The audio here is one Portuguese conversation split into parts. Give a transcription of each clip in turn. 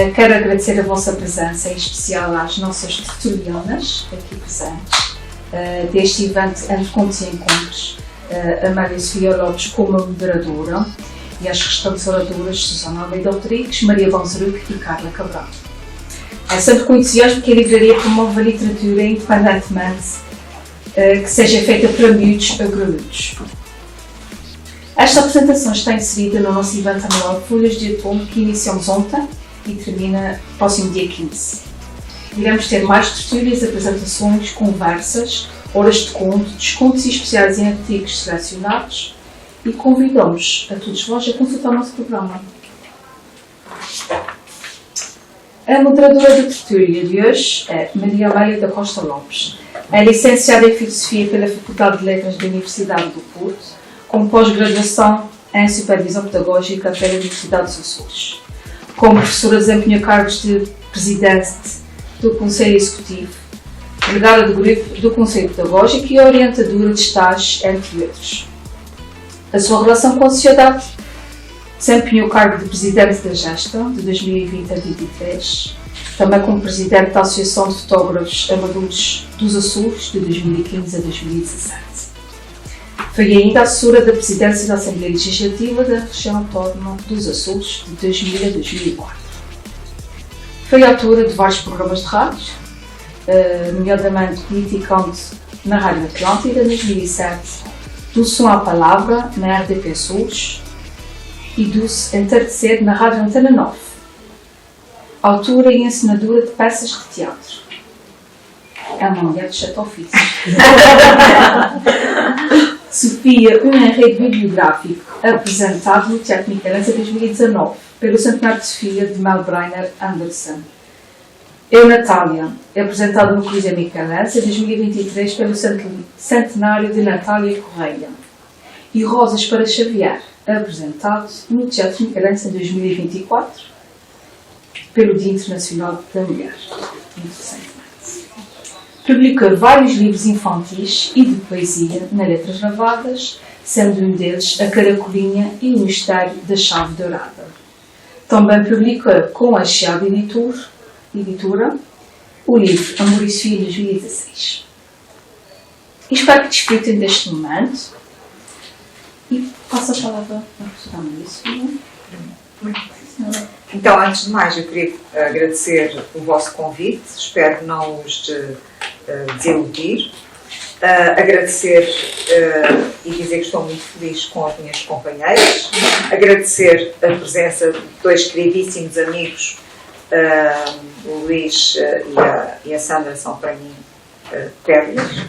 Quero agradecer a vossa presença, em especial às nossas tertulianas aqui presentes deste evento Entre Contos e Encontros, a Maria Sofia Lopes como moderadora e as restantes oradoras Susana Almeida Rodrigues, Maria Banzeruc e Carla Cabral. É sempre com entusiasmo que a livraria promove a literatura independentemente que seja feita para miúdos ou graúdos. Esta apresentação está inserida no nosso evento anual Folhas de Outono, que iniciamos ontem e termina no próximo dia 15. Iremos ter mais tertúlias, apresentações, conversas, horas de conto, descontos e especiais em artigos selecionados e convidamos a todos vós a consultar o nosso programa. A moderadora da tertúlia de hoje é Maria Amélia da Costa Lopes. É licenciada em Filosofia pela Faculdade de Letras da Universidade do Porto, com pós-graduação em Supervisão Pedagógica pela Universidade dos Açores. Como professora desempenhou cargos de Presidente do Conselho Executivo, Delegada do Grupo do Conselho Pedagógico e orientadora de estágios, entre outros. A sua relação com a sociedade desempenhou o cargo de Presidente da Gesta, de 2020 a 2023, também como Presidente da Associação de Fotógrafos Amadores dos Açores, de 2015 a 2017. Foi ainda assessora da Presidência da Assembleia Legislativa da Região Autónoma dos Açores, de 2000 a 2004. Foi autora de vários programas de rádio, nomeadamente Politicante na Rádio Atlântida, em 2007, do Som à Palavra, na RDP Açores, e do Entardecer, na Rádio Antena 9. Autora e encenadora de peças de teatro. É uma mulher de chato ofício. Sofia, um enredo bibliográfico apresentado no Teatro Michelense em 2019, pelo Centenário de Sofia de Mel Brainer Anderson. Eu, Natália, apresentado no Coliseu Michelense em 2023 pelo Centenário de Natália Correia. E Rosas para Xavier, apresentado no Teatro Michelense em 2024 pelo Dia Internacional da Mulher. Interessante. Publicou vários livros infantis e de poesia na Letras Lavadas, sendo um deles A Caracolinha e o Mistério da Chave Dourada. Também publicou com a Chiado Editora o livro Amor e Sofia, em 2016. Espero que desfrutem deste momento e passo a palavra à professora Maria Sofia. Então, antes de mais, eu queria agradecer o vosso convite, espero não os desiludir. Agradecer e dizer que estou muito feliz com as minhas companheiras. Agradecer a presença de dois queridíssimos amigos, o Luís e a Sandra, são para mim pérolas.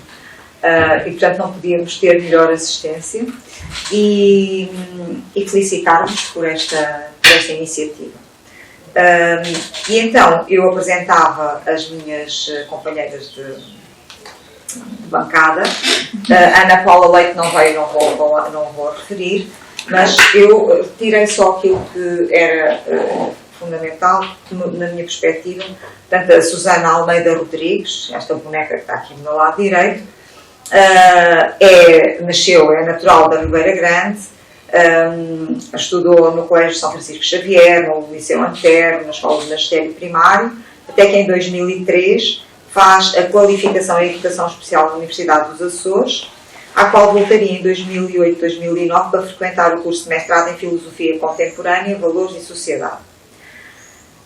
E, portanto, não podíamos ter melhor assistência e felicitar-vos por esta iniciativa. E então eu apresentava as minhas companheiras de bancada. Ana Paula Leite não veio, não vou referir, mas eu tirei só aquilo que era fundamental na minha perspectiva. Portanto, a Susana Almeida Rodrigues, esta boneca que está aqui do meu lado direito, é natural da Ribeira Grande. Estudou no Colégio São Francisco Xavier, no Liceu Antero, na Escola de Magistério Primário, até que em 2003 faz a qualificação em Educação Especial na Universidade dos Açores, à qual voltaria em 2008-2009 para frequentar o curso de mestrado em Filosofia Contemporânea, Valores e Sociedade.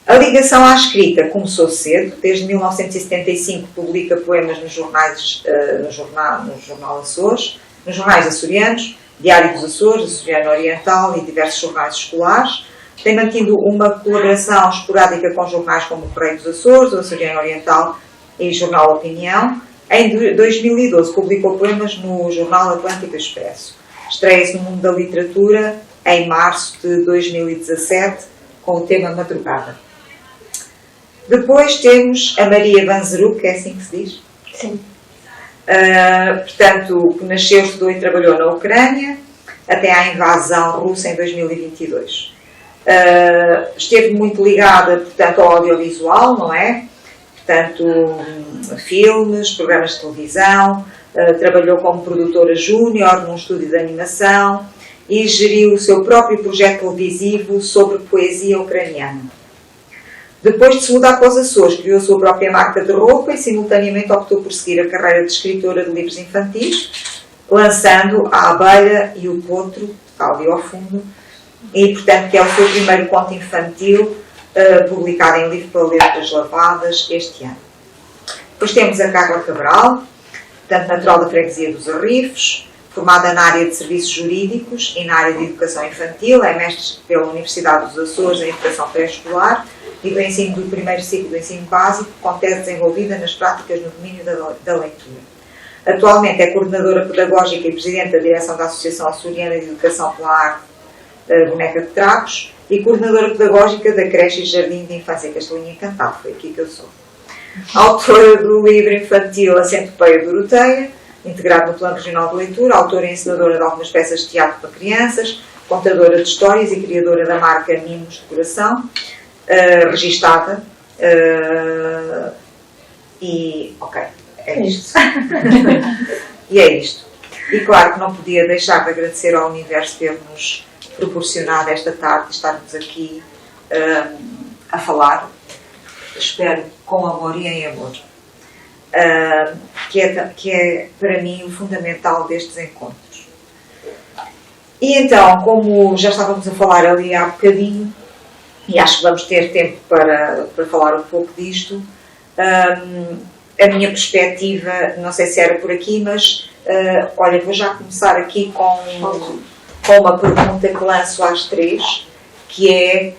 A ligação à escrita começou cedo. Desde 1975 publica poemas nos jornais, no Jornal Açores, nos jornais açorianos, Diário dos Açores, Açoriano Oriental e diversos jornais escolares. Tem mantido uma colaboração esporádica com jornais como o Correio dos Açores, o Açoriano Oriental e o Jornal Opinião. Em 2012 publicou poemas no Jornal Atlântico Expresso. Estreia-se no mundo da literatura em março de 2017 com o tema Madrugada. Depois temos a Maria Banzeruc, é assim que se diz? Sim. Portanto, que nasceu, estudou e trabalhou na Ucrânia até à invasão russa em 2022. Esteve muito ligada, portanto, ao audiovisual, não é? Portanto, filmes, programas de televisão, trabalhou como produtora júnior num estúdio de animação e geriu o seu próprio projeto televisivo sobre poesia ucraniana. Depois de se mudar para os Açores, criou a sua própria marca de roupa e simultaneamente optou por seguir a carreira de escritora de livros infantis, lançando A Abelha e o Potro, está ali ao fundo, e portanto que é o seu primeiro conto infantil publicado em livro para letras lavadas este ano. Depois temos a Carla Cabral, portanto natural da freguesia dos Arrifes, formada na área de serviços jurídicos e na área de educação infantil, é mestre pela Universidade dos Açores em educação pré-escolar e do ensino do primeiro ciclo do ensino básico, com tese desenvolvida nas práticas no domínio da leitura. Atualmente é coordenadora pedagógica e presidente da direção da Associação Açoriana de Educação pela Arte Boneca de Trapos e coordenadora pedagógica da creche e jardim de infância Castelinha Encantado, foi aqui que eu sou. Autora do livro infantil A Centopeia Doroteia, integrado no Plano Regional de Leitura, autora e ensinadora de algumas peças de teatro para crianças, contadora de histórias e criadora da marca Mimos de Coração, registada. E, ok, é isto. E é isto. E claro que não podia deixar de agradecer ao universo ter-nos proporcionado esta tarde, estarmos aqui a falar, espero com amor e em amor, que é para mim o fundamental destes encontros. E então, como já estávamos a falar ali há bocadinho, e acho que vamos ter tempo para falar um pouco disto, a minha perspectiva, não sei se era por aqui, mas olha, vou já começar aqui com uma pergunta que lanço às três, que é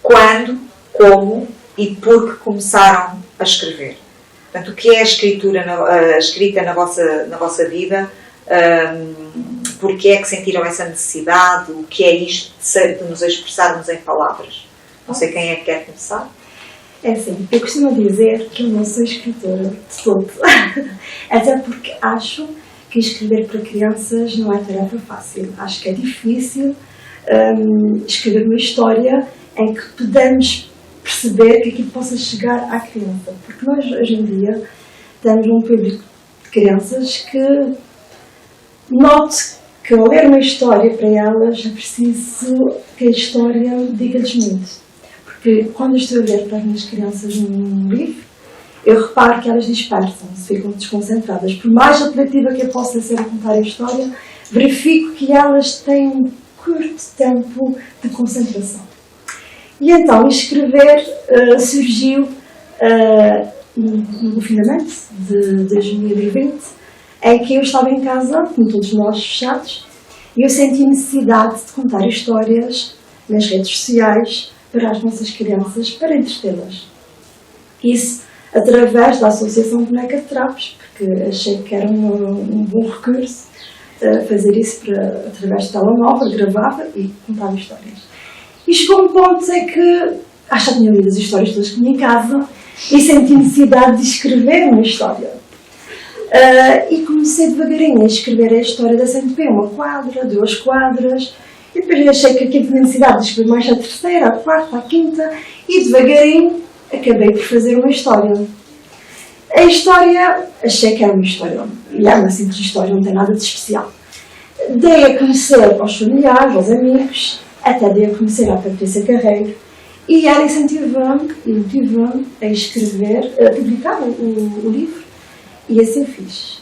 quando, como e por que começaram a escrever. Portanto, o que é a escrita na vossa vida? Porque é que sentiram essa necessidade? O que é isto de nos expressarmos em palavras? Não sei quem é que quer começar. É assim, eu costumo dizer que eu não sou escritora de todo. Até porque acho que escrever para crianças não é tarefa fácil. Acho que é difícil escrever uma história em que podemos perceber que aquilo possa chegar à criança. Porque nós, hoje em dia, temos um público de crianças que note que ao ler uma história para elas é preciso que a história diga-lhes muito. Porque quando eu estou a ler para as minhas crianças num livro, eu reparo que elas dispersam-se, ficam desconcentradas. Por mais apelativa que eu possa ser a contar a história, verifico que elas têm um curto tempo de concentração. E então, escrever surgiu no confinamento de 2020, em que eu estava em casa, como todos nós, fechados, e eu senti necessidade de contar histórias nas redes sociais para as nossas crianças, para entretê-las. Isso através da Associação Boneca de Trapos, porque achei que era um bom recurso fazer isso através de telemóvel, gravava e contava histórias. E chegou um ponto em que já tinha lido as histórias todas que tinha em casa e senti necessidade de escrever uma história. E comecei devagarinho a escrever a história da Centopeia, uma quadra, 2 quadras, e depois achei que aqui tinha necessidade de escrever mais a terceira, a quarta, a quinta, e devagarinho acabei por fazer uma história. A história, achei que era uma história, e é uma simples história, não tem nada de especial. Dei a conhecer aos familiares, aos amigos, até dei a conhecer à Patrícia Carreiro, e ela incentivou-me e motivou-me a escrever, a publicar o livro, e assim fiz.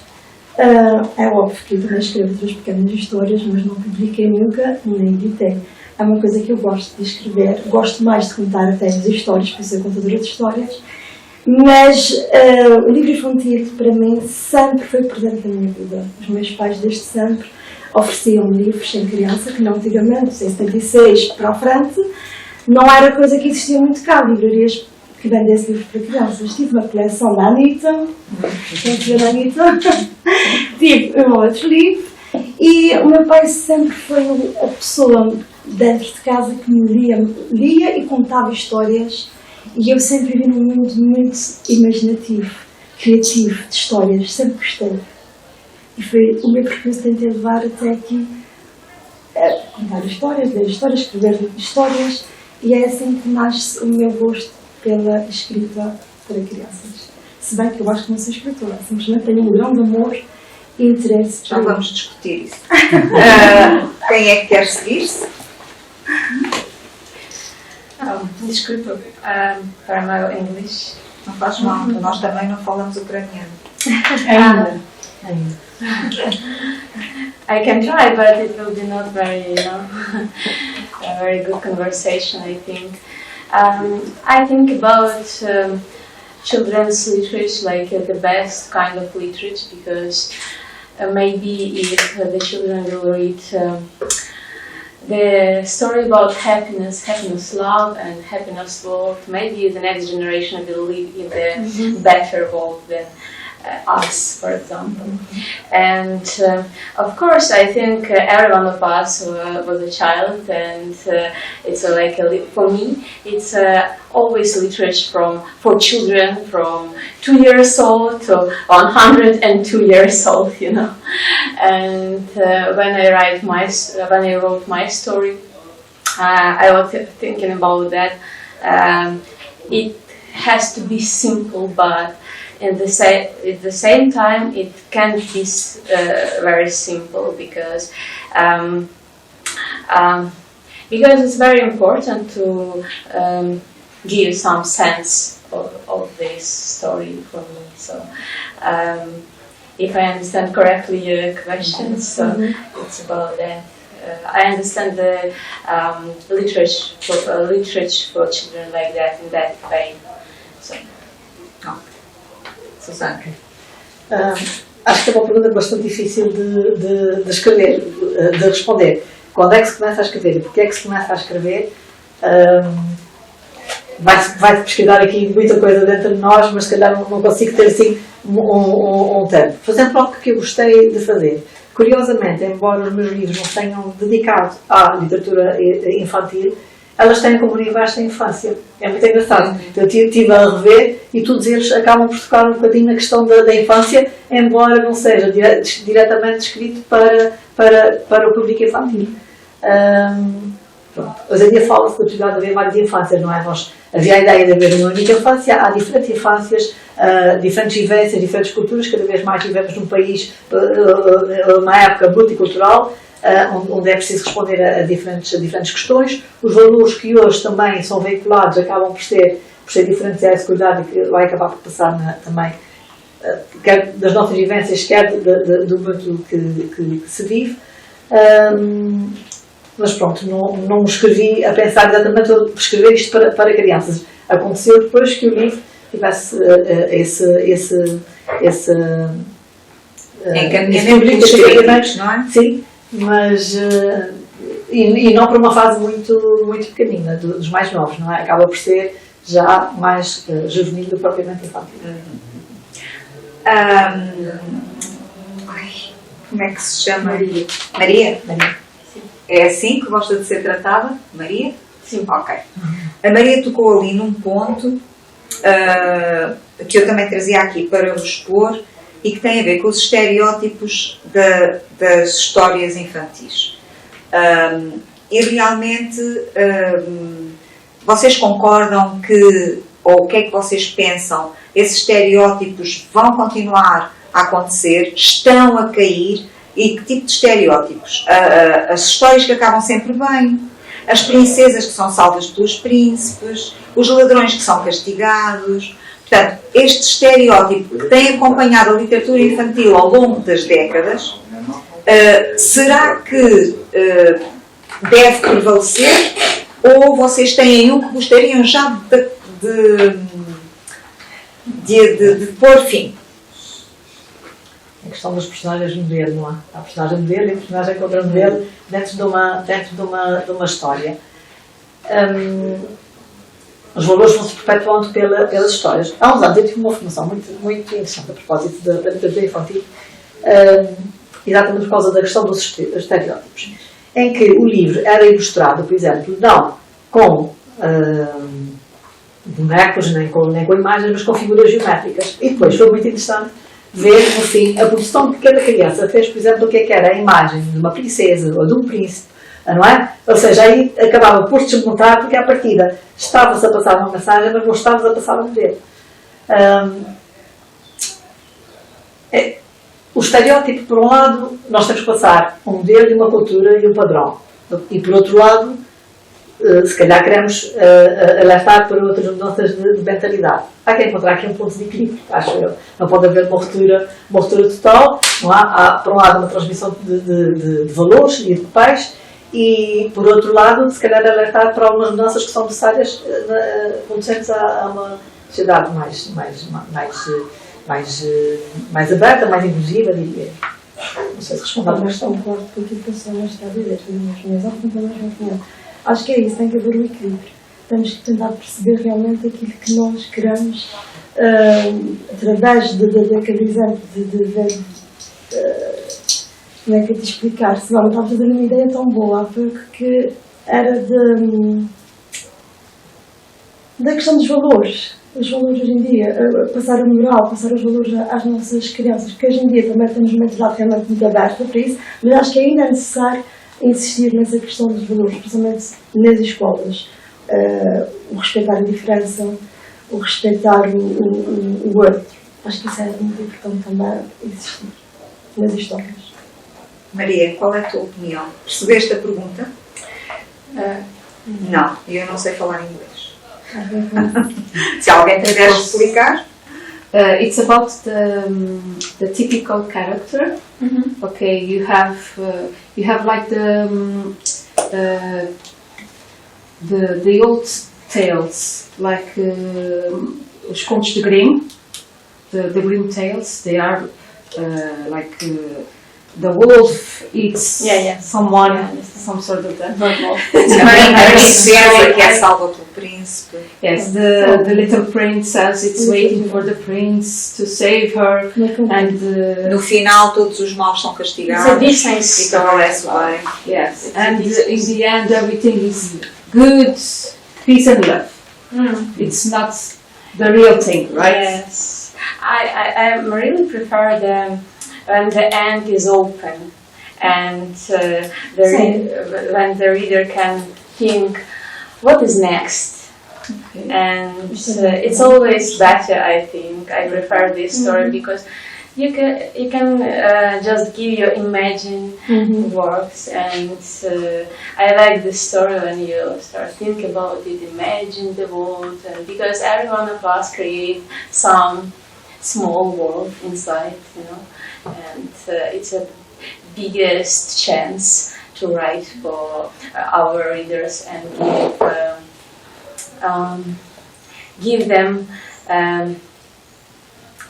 É óbvio que eu também escrevo outras pequenas histórias, mas não publiquei nunca, nem editei. É uma coisa que eu gosto de escrever, gosto mais de contar até as histórias, por ser contadora de histórias, mas o livro infantil, para mim, sempre foi presente na minha vida. Os meus pais, desde sempre, ofereciam livros sem criança, que não antigamente, em 76 para a frente, não era coisa que existia muito cá, livrarias que vendessem livros para crianças. Tive uma coleção da Anitta, tive um outro livro, e o meu pai sempre foi a pessoa dentro de casa que me lia e contava histórias, e eu sempre vivi num mundo muito imaginativo, criativo, de histórias, sempre gostei. E foi o meu percurso que tentei levar até aqui, a contar histórias, ler histórias, escrever histórias, e é assim que nasce o meu gosto pela escrita para crianças. Se bem que eu acho que não sou escritora, simplesmente tenho um grande amor e interesse. Já vamos discutir isso. Quem é que quer seguir-se? Desculpa, para o meu inglês. Não faz mal, nós também não falamos ucraniano. Ainda. I can try, but it will be not very, a very good conversation, I think. I think about children's literature like the best kind of literature, because maybe if the children will read the story about happiness, love, and happiness world, maybe the next generation will live in the better world than us, for example. And of course, I think every one of us was a child, and it's for me, it's always literature for children from 2 years old to 102 years old, And when I wrote my story, I was thinking about that. It has to be simple, but at the same time, it can't be very simple, because it's very important to give some sense of this story for me. So, if I understand correctly your questions, so it's about that. I understand the literature for children like that, in that way. So. Susana. Acho que é uma pergunta bastante difícil de escrever, de responder. Quando é que se começa a escrever e porquê é que se começa a escrever? Vai pesquisar aqui muita coisa dentro de nós, mas se calhar não consigo ter assim um tempo. Fazendo algo que eu gostei de fazer. Curiosamente, embora os meus livros não tenham dedicado à literatura infantil, elas têm como universo a infância. É muito engraçado. Eu estive a rever e todos eles acabam por tocar um bocadinho na questão da infância, embora não seja diretamente escrito para o público infantil. Hoje em dia fala-se da possibilidade de haver várias infâncias, não é? Havia a ideia de haver uma única infância, há diferentes infâncias, diferentes vivências, diferentes culturas, cada vez mais vivemos num país, numa época multicultural, onde é preciso responder a diferentes questões. Os valores que hoje também são veiculados acabam por ser diferentes, e a seguridade que vai acabar por passar também, quer das nossas vivências, quer do mundo que se vive. Mas pronto, não escrevi a pensar exatamente por escrever isto para crianças. Aconteceu depois que o livro tivesse esse encaminhamento dos escritos, não é? Sim, mas e não para uma fase muito pequenina, dos mais novos, não é? Acaba por ser já mais juvenil do que propriamente infantil. Como é que se chama? Maria? É assim que gosta de ser tratada? Maria? Sim. Ok. A Maria tocou ali num ponto que eu também trazia aqui para vos expor e que tem a ver com os estereótipos das histórias infantis. E realmente, vocês concordam ou o que é que vocês pensam? Esses estereótipos vão continuar a acontecer? Estão a cair? E que tipo de estereótipos? As histórias que acabam sempre bem, as princesas que são salvas pelos príncipes, os ladrões que são castigados. Portanto, este estereótipo que tem acompanhado a literatura infantil ao longo das décadas, será que deve prevalecer, ou vocês têm um que gostariam já de pôr fim? A questão dos personagens modelo, não há? Há personagem modelo e a personagem contra modelo dentro de uma história. Os valores vão se perpetuando pelas histórias. Há uns anos eu tive uma formação muito interessante a propósito da literatura infantil, exatamente por causa da questão dos estereótipos, em que o livro era ilustrado, por exemplo, não com bonecos, nem com imagens, mas com figuras geométricas. E depois foi muito interessante ver, no fim, a produção que cada criança fez, por exemplo, o que era a imagem de uma princesa ou de um príncipe, não é? Ou seja, aí acabava por se desmontar, porque à partida estava-se a passar uma mensagem, mas não estávamos a passar um modelo. O estereótipo, por um lado, nós temos que passar um modelo e uma cultura e um padrão. E por outro lado, se calhar queremos alertar para outras mudanças de mentalidade. Há que encontrar aqui um ponto de equilíbrio, acho eu. Não pode haver uma ruptura total, não há por um lado uma transmissão de valores e de papéis e, por outro lado, se calhar alertar para algumas mudanças que são necessárias conducentes a uma sociedade mais aberta, mais inclusiva, diria. Não sei se respondo à questão. Concordo com aquilo que a senhora está a dizer, acho que é isso, tem que haver um equilíbrio. Temos que tentar perceber realmente aquilo que nós queremos através daquele exemplo de ver como é que eu te explicar. Se não, estava a fazer uma ideia tão boa há pouco que era da questão dos valores. Os valores hoje em dia, passar a moral, passar os valores às nossas crianças, porque hoje em dia também temos uma mentalidade realmente muito aberta para isso, mas acho que ainda é necessário insistir nessa questão dos valores, principalmente nas escolas. O respeitar a diferença, o respeitar o outro. Acho que isso é muito importante também existir nas histórias. Maria, qual é a tua opinião? Percebeste a pergunta? Não, eu não sei falar inglês. Se alguém puder explicar. It's about the typical character. Okay, you have like the old tales, like os contos de Grimm, the Grimm tales. They are like the wolf eats someone, some sort of that. A princesa que é salva pelo príncipe. Yes, the little princess, it's waiting for the prince to save her, and No final todos os maus são castigados. It's a Disney E prevalece o bem. yes, and in the end everything is good, peace and love. It's not the real thing, right? Yes, I really prefer when the end is open and when the reader can think what is next. Okay. And it's always better, I think. I prefer this story because you can just give your imagine works, and I like the story when you start think about it, imagine the world, and because every one of us create some small world inside, you know, and it's a biggest chance to write for our readers and give them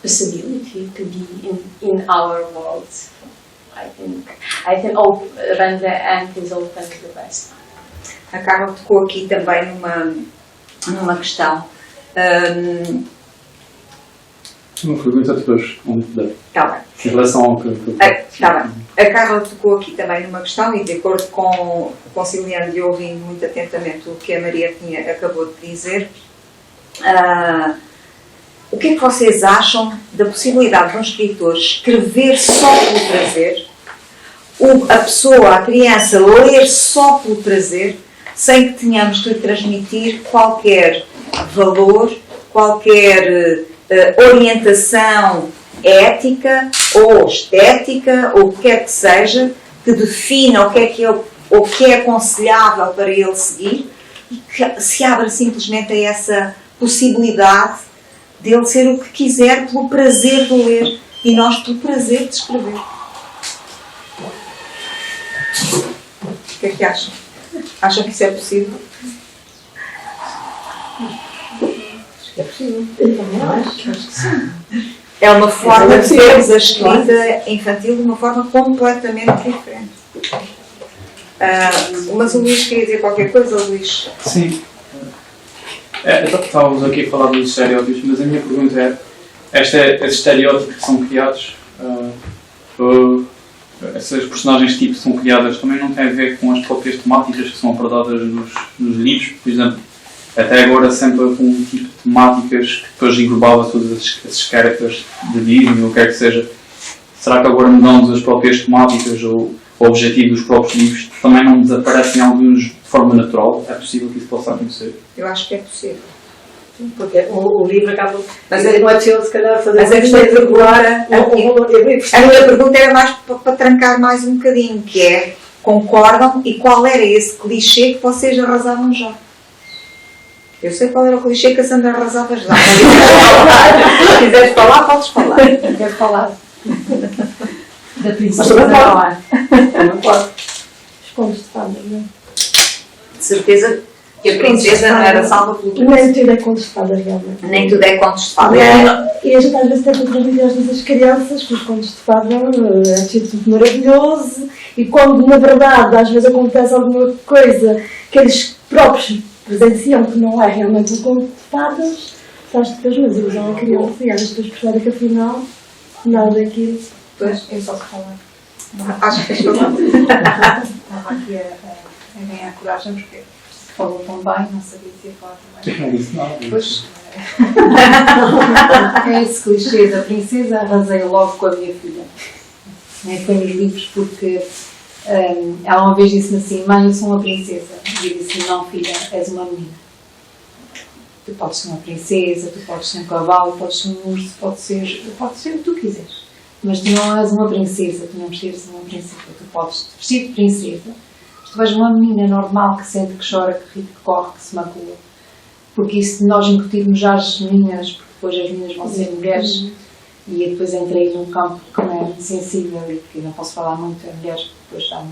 possibility to be in our world. I think when the end is open is the best. A Carla tocou aqui também numa questão. Uma pergunta depois, onde puder. Está bem. Em relação ao que... Está bem. A Carla tocou aqui também numa questão e de acordo com conciliando e ouvindo muito atentamente o que a Maria acabou de dizer, o que é que vocês acham da possibilidade de um escritor escrever só pelo prazer, a pessoa, a criança, ler só pelo prazer, sem que tenhamos que lhe transmitir qualquer valor, qualquer orientação ética ou estética ou o que quer que seja, que defina o que é aconselhável para ele seguir, e que se abra simplesmente a essa possibilidade de ele ser o que quiser pelo prazer de ler e nós pelo prazer de escrever. O que é que acham? Acham que isso é possível? Acho que é possível. Acho que sim. É uma forma de vermos a escrita infantil de uma forma completamente diferente. Mas o Luís queria dizer qualquer coisa, Luís? Sim. Estávamos aqui a falar dos estereótipos, mas a minha pergunta é, esses estereótipos que são criados, essas personagens tipo que são criadas, também não têm a ver com as próprias temáticas que são abordadas nos livros? Por exemplo, até agora sempre com um tipo de temáticas que depois englobava todos esses characters de Disney, ou o que é que seja. Será que agora mudando as próprias temáticas ou o objetivo dos próprios livros também não desaparecem alguns de forma natural? É possível que isso possa acontecer? Eu acho que é possível. Porque o livro acaba... Mas não é possível, se calhar, fazer... Mas a questão de agora... o valor é bem A minha pergunta era mais para trancar mais um bocadinho, que é concordam e qual era esse clichê que vocês arrasavam já? Eu sei qual era o clichê que a Sandra arrasava já. Se quiseres falar, podes falar. Quero falar da princesa Mas também da pode. Não pode. Os contos de fadas, não é? De certeza que a princesa não era salva pelo Nem tudo é contos de fadas, realmente. Nem tudo é contos de fadas. E a gente às vezes tenta transmitir às nossas crianças que os contos de fadas é tudo maravilhoso e quando na verdade às vezes acontece alguma coisa que eles próprios presenciam que não é realmente um conto de fadas, faz depois uma desilusão à criança e elas depois percebem que afinal nada daquilo. Pois, Eu só que falar. acho que estou bom. Estava aqui a ganhar coragem porque falou tão bem, não sabia se ia falar também. Não disse nada. Pois, é esse clichê da princesa, arrasei logo com a minha filha. Foi nos livros porque ela uma vez disse-me assim: mãe, eu sou uma princesa. E eu disse: não, filha, és uma menina. Tu podes ser uma princesa, tu podes ser um cavalo, podes ser um urso, pode ser o que tu quiseres. Mas tu não és uma princesa, tu não vestes uma princesa. Tu podes te vestir de princesa, mas tu és uma menina normal que sente, que chora, que ri, que corre, que se macula. Porque isso de nós incutirmos já as meninas, porque depois as meninas vão ser mulheres, e eu depois entrei num campo que não é muito sensível e que não posso falar muito a mulheres, porque depois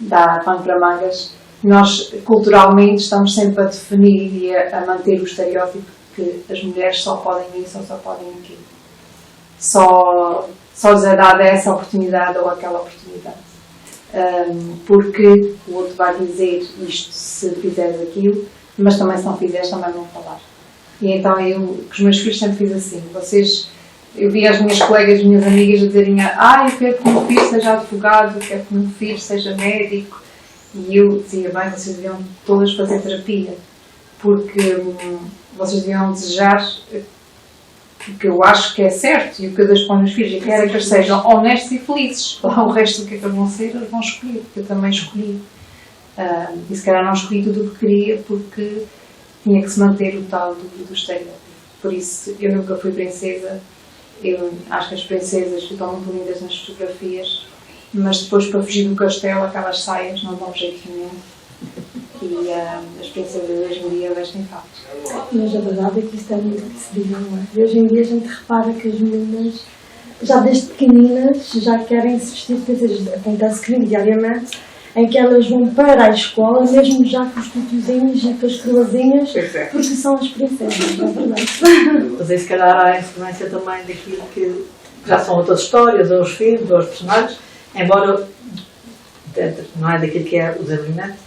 dá pano para mangas. Nós, culturalmente, estamos sempre a definir e a manter o estereótipo que as mulheres só podem isso ou só podem aquilo. Só lhes é dada essa oportunidade ou aquela oportunidade. Porque o outro vai dizer isto se fizeres aquilo, mas também se não fizeres também vão falar. E então eu, com os meus filhos, sempre fiz assim. Eu vi as minhas colegas, as minhas amigas a dizerem: eu quero que o meu filho seja advogado, eu quero que o meu filho seja médico. E eu dizia: bem, vocês deviam todas fazer terapia, porque vocês deviam desejar o que eu acho que é certo e o que eu deixo para os meus filhos. Eu quero que eles sejam honestos e felizes. Lá o resto do que é que eles vão ser, eles vão escolher, porque eu também escolhi. E se calhar não escolhi tudo o que queria porque tinha que se manter o tal do estereótipo. Por isso, eu nunca fui princesa. Eu acho que as princesas ficam muito lindas nas fotografias, mas depois, para fugir do castelo, aquelas saias não dão jeito nenhum. E as princesas hoje em dia vestem fatos. Mas a verdade é que isto é muito que se diga, não é? E hoje em dia a gente repara que as meninas, já desde pequeninas, já querem se vestir de princesas. Acontece comigo diariamente, em que elas vão para a escola, mesmo já com os tutuzinhos e com as coroazinhas, porque são as princesas, não é verdade? Mas aí se calhar há a influência também daquilo que já são outras histórias, ou os filmes, ou os personagens, embora não é daquilo que é o desenvolvimento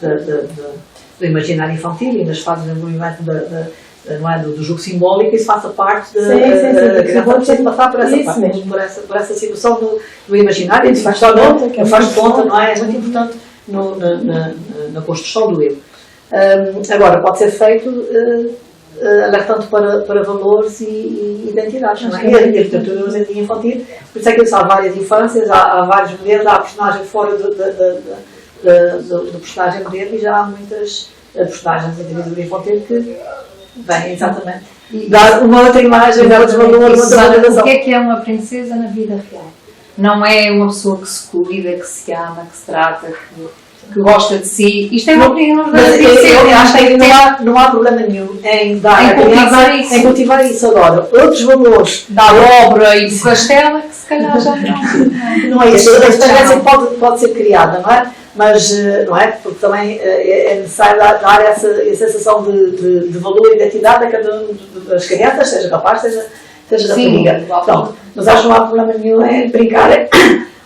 do imaginário infantil e nas fases de desenvolvimento não é, do jogo simbólico, isso faça parte da criança precisa passar por essa parte, mesmo. Por essa situação do imaginário, isso faz de conta, não é? É muito importante na construção do eu. Agora, pode ser feito alertando para valores e identidades. Não é? E a literatura hoje em dia infantil, por isso é que há várias infâncias, há vários modelos, há a personagem fora do personagem modelo e já há muitas personagens da literatura infantil que vêm exatamente dar uma outra imagem, dar outros valores, outra valorização. O que é uma princesa na vida real? Não é uma pessoa que se cuida, que se ama, que se trata, que gosta de si. Isto é uma opinião da princesa. Eu acho que não há problema nenhum em dar a criança, em cultivar isso. Agora, outros valores da obra e do castelo, que se calhar já não é isso. A experiência pode ser criada, não é? Mas, não é? Porque também é necessário dar essa sensação de valor e identidade a cada uma das crianças, seja rapaz, seja rapariga. Pronto. Mas acho que não há problema nenhum em brincar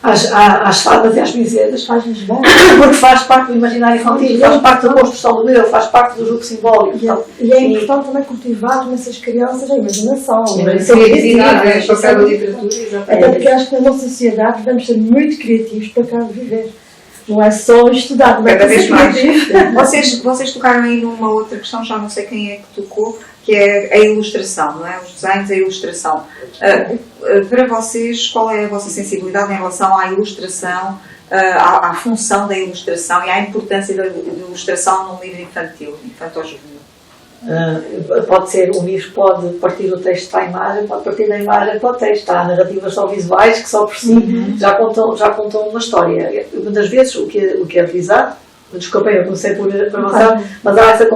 às fadas e às princesas, Faz-nos bem. porque faz parte do imaginário infantil, faz parte da construção do eu, faz parte do jogo simbólico. E é importante também cultivar nessas crianças a imaginação, a criatividade, criatividade, a literatura. até porque acho que na nossa sociedade devemos ser muito criativos para cá viver. Não é só estudar, não é Cada para vez ser mais. criativo. Vocês tocaram aí numa outra questão, já não sei quem é que tocou, que é a ilustração, não é? Os desenhos, a ilustração. Para vocês, qual é a vossa sensibilidade em relação à ilustração, à função da ilustração e à importância da ilustração num livro infantil, infantil-juvenil? Pode ser, um livro pode partir do texto para a imagem, pode partir da imagem para o texto. Há narrativas só visuais que só por si já contam uma história. Muitas vezes o que é utilizado, desculpem, eu comecei por avançar, mas há essa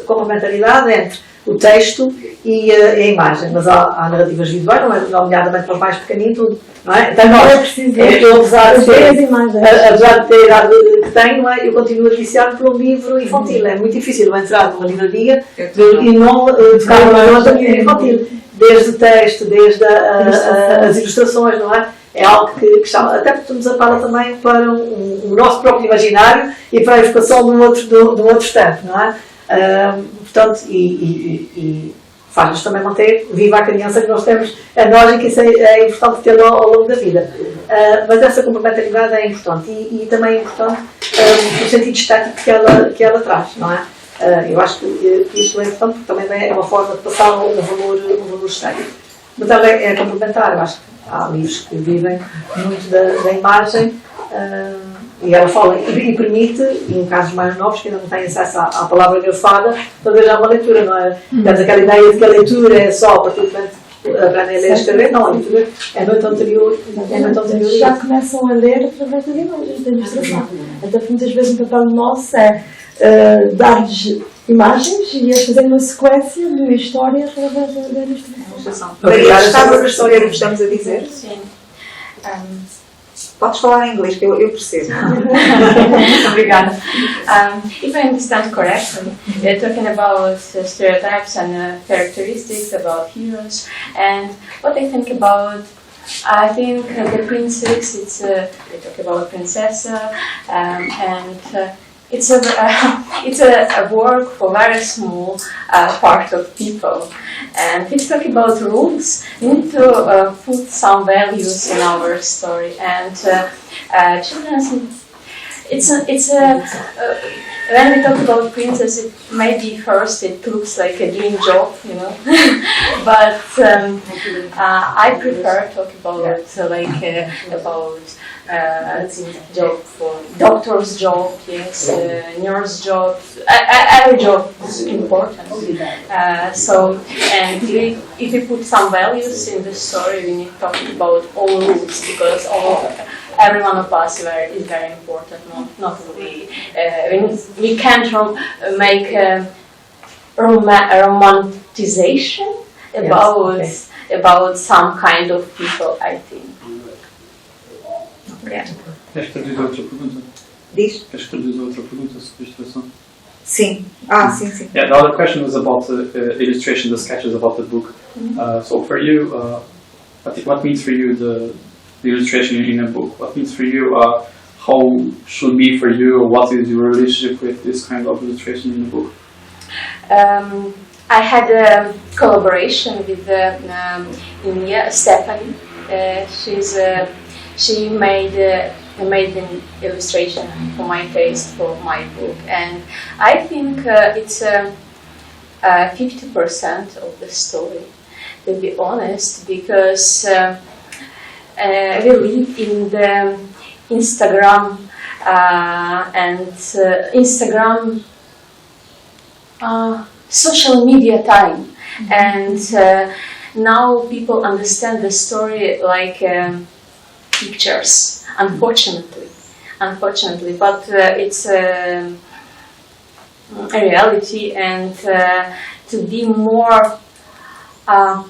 complementaridade entre o texto e a imagem. Mas há narrativas visuais, nomeadamente para os mais pequeninos, não é? Então, Não é preciso eu, apesar de ver as ter imagens. a idade que tenho, eu continuo a viciar por um livro infantil. É muito difícil eu entrar numa livraria e não tocar uma nota infantil. Desde o texto, desde as ilustrações, não é? É algo que chama, até porque nos apela também para o nosso próprio imaginário e para a evocação de um outro tempo, não é? Portanto, e faz-nos também manter viva a criança que nós temos a nós e que isso é importante tê-lo ao longo da vida. Mas essa complementaridade é importante e também é importante o sentido estético que ela traz, não é? Eu acho que isso é importante porque também é uma forma de passar um valor estético. Mas também é complementar, eu acho que há livros que vivem muito da imagem e ela fala e permite, em casos mais novos que ainda não têm acesso à palavra grafada, fazer já uma leitura, não é? Temos aquela ideia de que a leitura é só a partir do momento que aprendem a ler e escrever, não, a leitura é noite anterior. Já começam a ler através das imagens da ilustração. Até porque muitas vezes o papel nosso é dar-lhes imagens e eles fazerem uma sequência de uma história através da ilustração. Maria, estás a perceber o que estamos a dizer? Sim. Podes falar em inglês, que eu percebo. Obrigada. If I understand correctly, you're talking about stereotypes and characteristics about heroes, and what I think about, I think the princess. We talk about princessa, and it's a work for very small part of people. And if we talk about rules, we need to put some values in our story. And children's, when we talk about princess, maybe first it looks like a dream job, you know. But I prefer talk about job for doctor's job, yes, nurse job. Every job is important. And if we put some values in the story, we need to talk about all rules because every one of us is very important. Not only we can't make a romanticization about some kind of people, I think. Yeah. Queres traduzir outra pergunta? Diz? Queres traduzir outra pergunta sobre ilustração? Sim. Sim. Yeah, the other question was about the illustration, the sketches about the book. So for you, what means for you the illustration in a book? What means for you, how should be for you, or what is your relationship with this kind of illustration in the book? I had a collaboration with India, Stephanie. She made an illustration for my taste for my book, and I think it's 50% of the story, to be honest, because we live in the Instagram Instagram social media time, and now people understand the story like pictures, unfortunately, but it's a reality, and to be more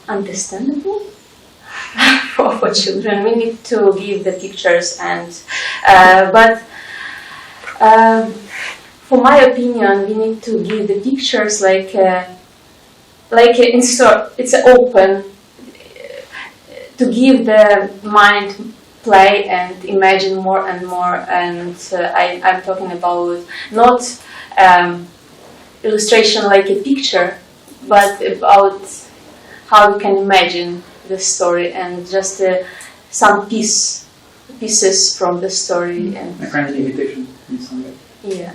understandable for children, we need to give the pictures, and but for my opinion, we need to give the pictures like it's open to give the mind play and imagine more and more, and I'm talking about not illustration like a picture, but about how you can imagine the story and just some pieces from the story. And A kind of invitation in some way. yeah.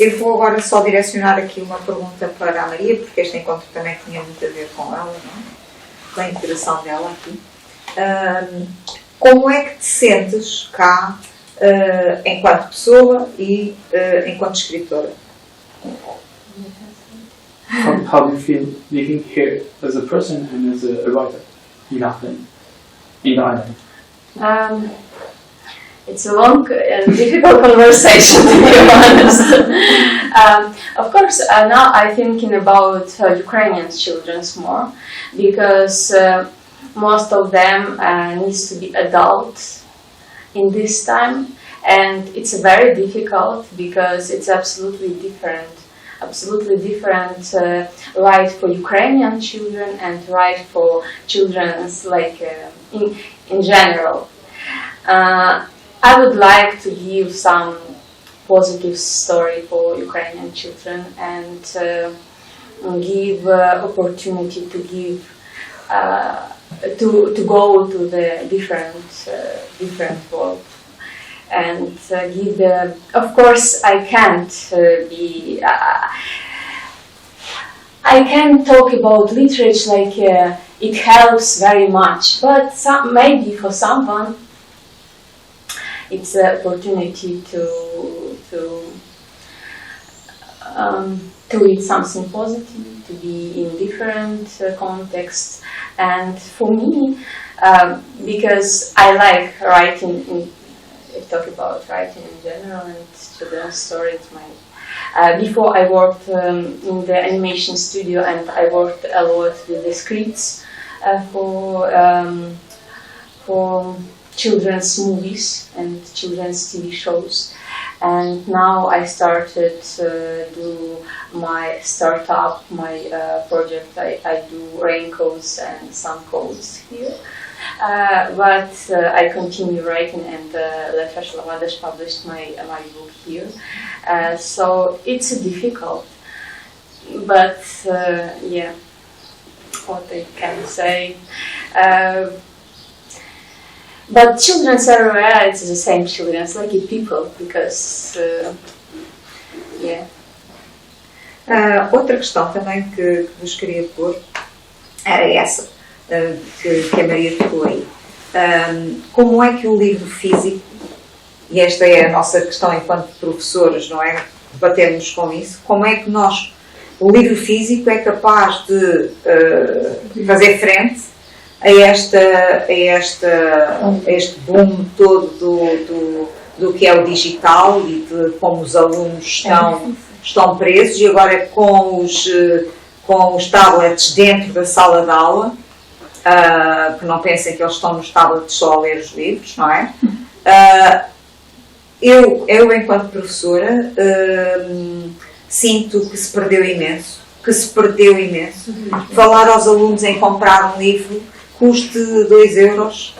Eu vou agora só direcionar aqui uma pergunta para a Maria, porque este encontro também tinha muito a ver com ela, não é? Com a integração dela aqui. Como é que te sentes cá enquanto pessoa e enquanto escritora? how do you feel living here as a person and as a writer in Ireland? It's a long and difficult conversation, to be honest. Of course, now I'm thinking about Ukrainian children more, because most of them needs to be adults in this time, and it's very difficult because it's absolutely different right for Ukrainian children and right for children's in general. I would like to give some positive story for Ukrainian children and give opportunity to give to go to the different world and give the. Of course, I can't be. I can talk about literature like it helps very much, but maybe for someone it's an opportunity to read something positive, to be in different contexts, and for me, because I like writing. Talk about writing in general and children's stories. Before I worked in the animation studio, and I worked a lot with the scripts for children's movies and children's TV shows. And now I started to do my startup, my project. I do raincoats and some coats here. But I continue writing, and Lefesh Lavadesh published my book here. So it's difficult, but yeah, what I can say. But children everywhere, it's the same children, it's like people, because yeah. Outra questão também que vos queria pôr era essa, que a Maria tocou aí. Como é que o livro físico, e esta é a nossa questão enquanto professores, não é? Debatermos com isso, como é que o livro físico é capaz de fazer frente a este boom todo do que é o digital e de como os alunos estão presos, e agora com os tablets dentro da sala de aula, que não pensem que eles estão nos tablets só a ler os livros, não é? Eu enquanto professora, sinto que se perdeu imenso. Falar aos alunos em comprar um livro custe 2 euros,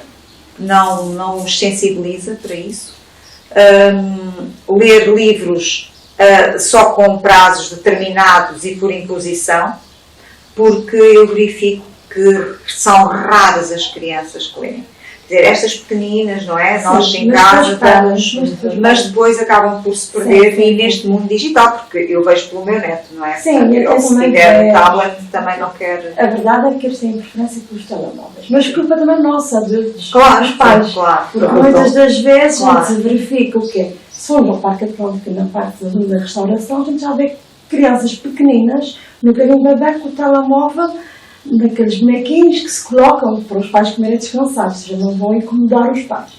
não os sensibiliza para isso. Ler livros só com prazos determinados e por imposição, porque eu verifico que são raras as crianças que leem. Quer dizer, estas pequeninas, não é? Nós em casa estamos, mas depois acabam por se perder e neste mundo digital, porque eu vejo pelo meu neto, não é? Sim, ele se tiver um tablet também não quer. A verdade é que eles têm preferência pelos telemóveis, mas culpa também nossa, dos Claro, pais. claro. Porque muitas das vezes a gente verifica o quê? Se for no parque atlético, na parte da restauração, a gente já vê crianças pequeninas no caminho da beca com o telemóvel, daqueles bonequinhos que se colocam para os pais comerem descansados, ou seja, não vão incomodar os pais.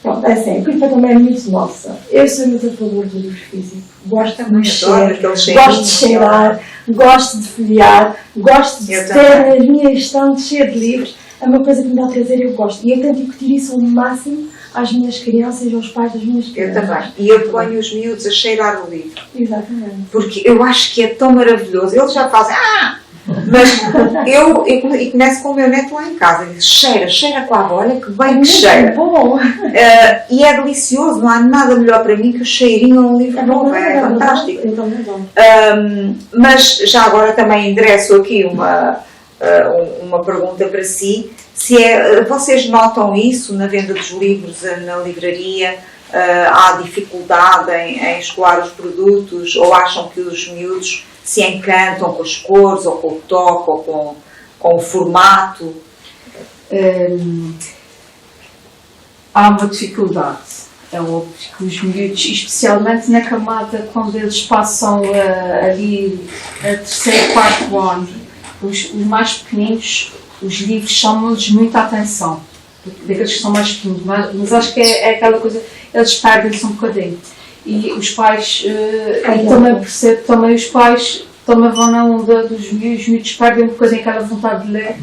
Pronto, é assim, a culpa também é muito nossa. Eu sou muito a favor do livro físico. Gosto de mexer, gosto de cheirar, gosto de folhear, gosto de ter as minhas estantes cheias de livros. É uma coisa que me dá prazer e eu gosto. E eu tento incutir isso ao máximo às minhas crianças e aos pais das minhas crianças. Eu também. E eu ponho os miúdos a cheirar o livro. Exatamente. Porque eu acho que é tão maravilhoso. Eles já fazem mas eu começo com o meu neto lá em casa e diz, cheira com a avó, olha que bem que cheira. Bom. E é delicioso, não há nada melhor para mim que o cheirinho a um livro novo, é fantástico. Mas já agora também endereço aqui uma pergunta para si, vocês notam isso na venda dos livros na livraria? Há dificuldade em escoar os produtos, ou acham que os miúdos se encantam com as cores, ou com o toque, ou com o formato? Há uma dificuldade. é óbvio que os miúdos, especialmente na camada quando eles passam ali a terceiro, quarto ano, os mais pequeninos, os livros chamam-lhes muita atenção, daqueles que são mais pequenos, mas acho que é aquela coisa, eles perdem-se um bocadinho. E os pais, e também percebo, também os pais também vão na onda dos miúdos, os miúdos perdem um bocadinho aquela vontade de ler.